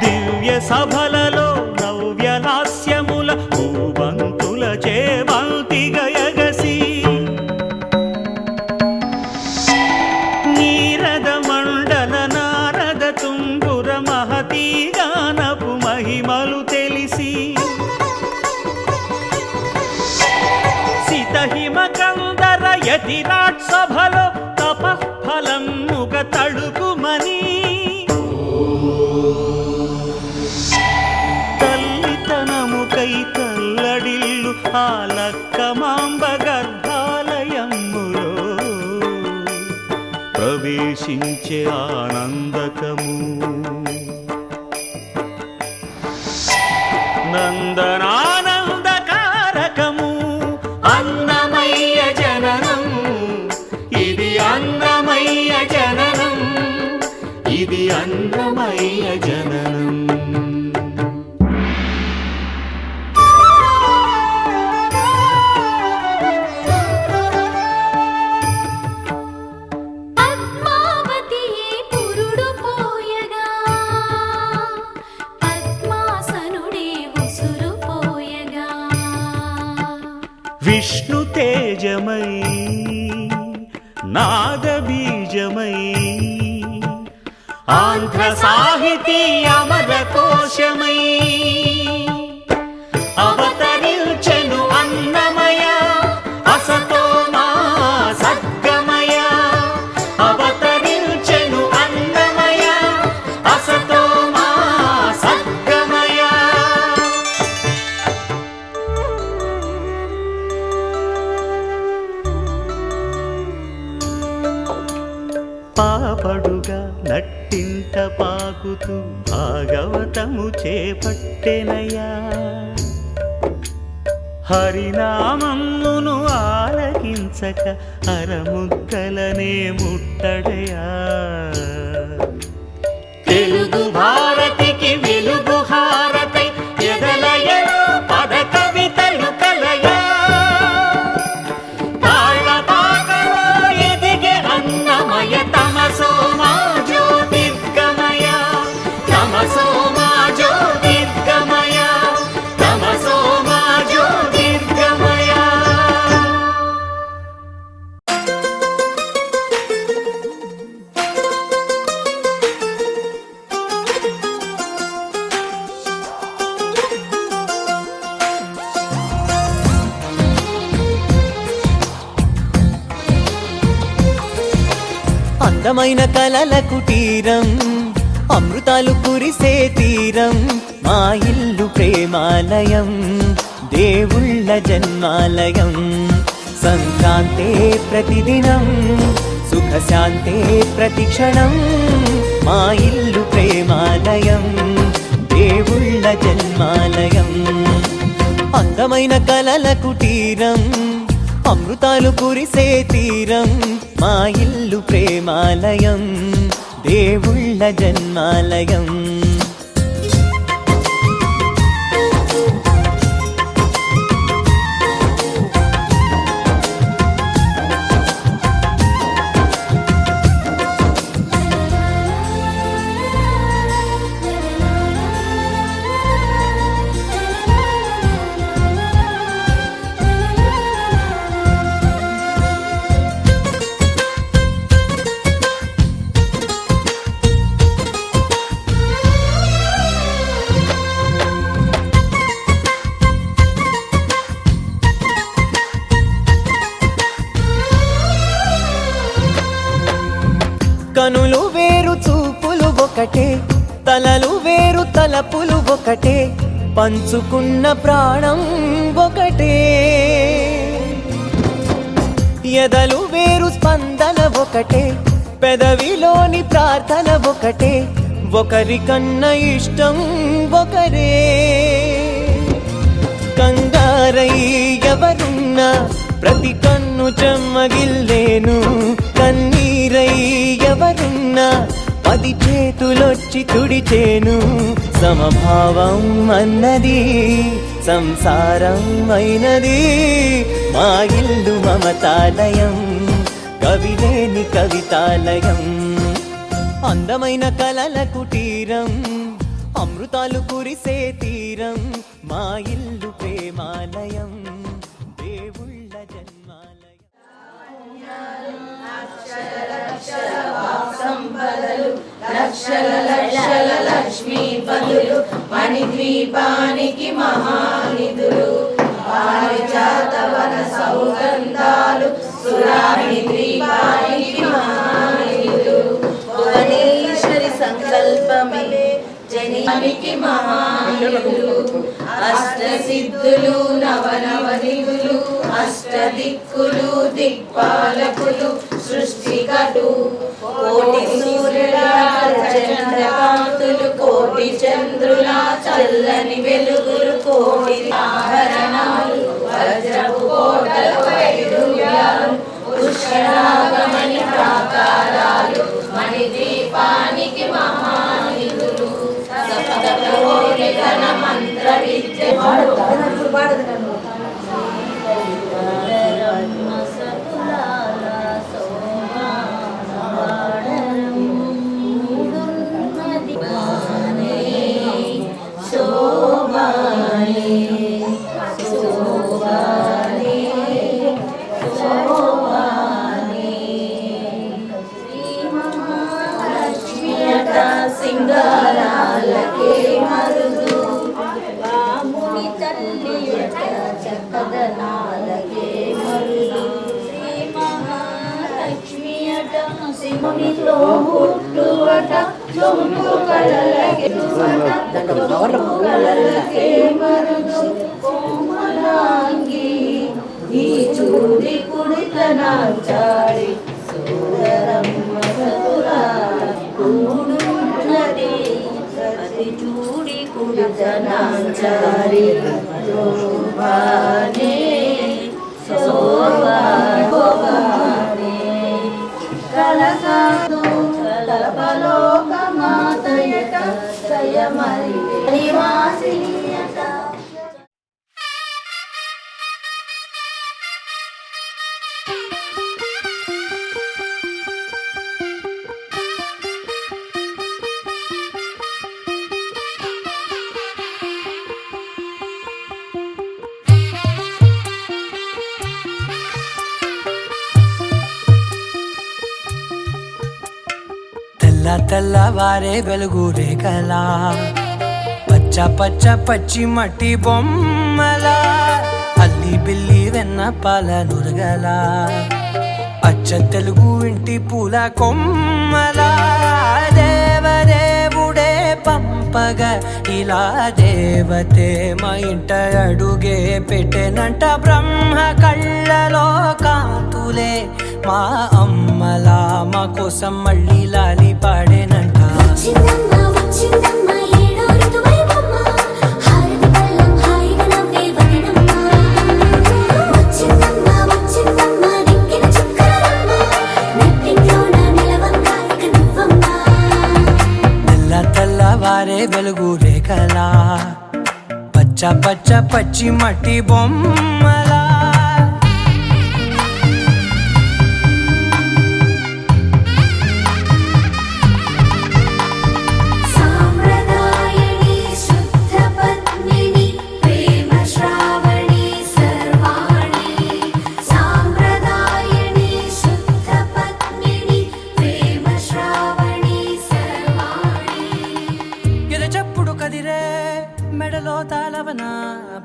Speaker 5: దివ్య సభలలో నవ్యలాస్యముల భూవంతుల చేవంతి గయగసి నీరద మండల నారద తుంగుర మహతీ గానపు మహిమలు తెలిసి సితహిమ కందర యతిరాట్ సభలో తపఃఫలం ముగ తడుకుమని తల్లితనముకై తల్లడిల్లు ఆలక్కమాంబ గర్భాలయములో ప్రవేశించే ఆనందకము నందనానందకారకము అన్నమయ్య జననం ఇది అన్నమయ్య జననం ఇది అన్నమయ్య జననం
Speaker 2: పద్మావతియే పురుడు పోయగా పద్మాసనుడే ఉసురు పోయగా
Speaker 5: విష్ణు తేజమై నాద బీజమై ఆంధ్ర సాహితీ అమర కోశమై అవతరించెను అన్నమయ అసతో మా సద్గమయ అవతరించెను అన్నమయ అసతో మా సద్గమయ పాపడుగా నట్టి పలుకుతూ భాగవతము చేపట్టెనయ్యా. హరినామమును ఆలకించక అరముద్దలనే ముట్టడయా. తెలుగు భారతికి వెలుగు హారతై ఎదలయలో పద కవితలు కలయా. తాళ్ళ పాకలో ఎదిగే అన్నమయ తమసో మా జ్యోతిర్గమయ, తమసో మా జ్యోతిర్గమయ, తమసో మా జ్యోతిర్గమయ.
Speaker 7: అందమైన కలల కుటీరం, అమృతాలు కురిసే తీరం, మా ఇల్లు ప్రేమాలయం, దేవుళ్ళ జన్మాలయం. సంక్రాంతే ప్రతిదినం, సుఖశాంతే ప్రతిక్షణం, మా ఇల్లు ప్రేమాలయం, దేవుళ్ళ జన్మాలయం. అందమైన కలల కుటీరం, అమృతాలు కురిసే తీరం, మా ఇల్లు ప్రేమాలయం, దేవుళ్ళ జన్మాలయం. కనులు వేరు చూపులు ఒకటే, తలలు వేరు తలపులు ఒకటే, పంచుకున్న ప్రాణం ఒకటే. ఎదలు వేరు స్పందన ఒకటే, పెదవిలోని ప్రార్థన ఒకటే, ఒకరికన్నా ఇష్టం ఒకరే. కంగారై ఎవరున్నా ప్రతి కన్ను చెమ్మగిల్లేను, కన్నీరై ఎవరున్నా 10 చేతులొచ్చి తుడిచేను. సమభావం అన్నది సంసారం అయినది, మా ఇల్లు మమతాలయం, కవిలేని కవితాలయం. అందమైన కలల కుటీరం, అమృతాలు కురిసే తీరం, మా ఇల్లు ప్రేమాలయం, దేవుళ్ళ జన్మాలయం.
Speaker 4: సంపదలు లక్షల లక్షల లక్ష్మీపదులు, మణిద్వీపానికి మహానిధులు, పారిజాతవన సౌగంధాలు, సురాణి ద్వీపానికి మహానిధులు. భువనేశ్వరి సంకల్పమే జనానికి మహానిధులు, అష్టసిద్ధులు నవనవనిధులు, అష్టదిక్కులు దిక్పాలకులు, సృష్టికటు కోటి సూర్యుల చంద్రకాంతులు, కోటి చంద్రుల చల్లని వెలుగులు, కోటి ఆభరణాలు, వజ్రపు కోటలు, వైడూర్యాలు, పుష్కరాగమణి ప్రాకారాలు, మణిద్వీపానికి మహానిధులు, సప్తకోటి ఘన మంత్ర విద్య. సింగారాలకే మరుదు, రాముని తల్లి చక్కదనాలకే మరుదు, శ్రీ మహాలక్ష్మి అట శివునితో పుట్టువట, చొంపు కళలకే మరుదు, కోమలాంగి ఈ చూడి కుడితనాచాడి, సోదరమ్మ సతురా కూడున్నది. గిరిజనాచారి శోభానే శోభానే కలసాదు కల్పలోకమాతయట జయమరి నివాసినియట.
Speaker 7: తెల్లవారే వెలుగు రేఖలా పచ్చ పచ్చ పచ్చి మట్టి బొమ్మలా అల్లి బిల్లి వెన్న పాల నురగలా అచ్చ తెలుగు ఇంటి పూల కొమ్మలా దేవదేవుడే పంపగా ఇలా దేవతే మా ఇంట అడుగే పెట్టెనంట బ్రహ్మ కళ్ళలో కాంతులే మా అమ్మలా మా కోసం మళ్ళీ లాలి పాడేనంట. తెల్లవారే వెలుగు రేఖలా పచ్చ పచ్చ పచ్చి మట్టి బొమ్మలా మెడలో తాళవన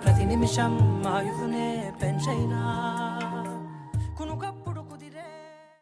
Speaker 7: ప్రతి నిమిషం ఆయువునే పెంచైనా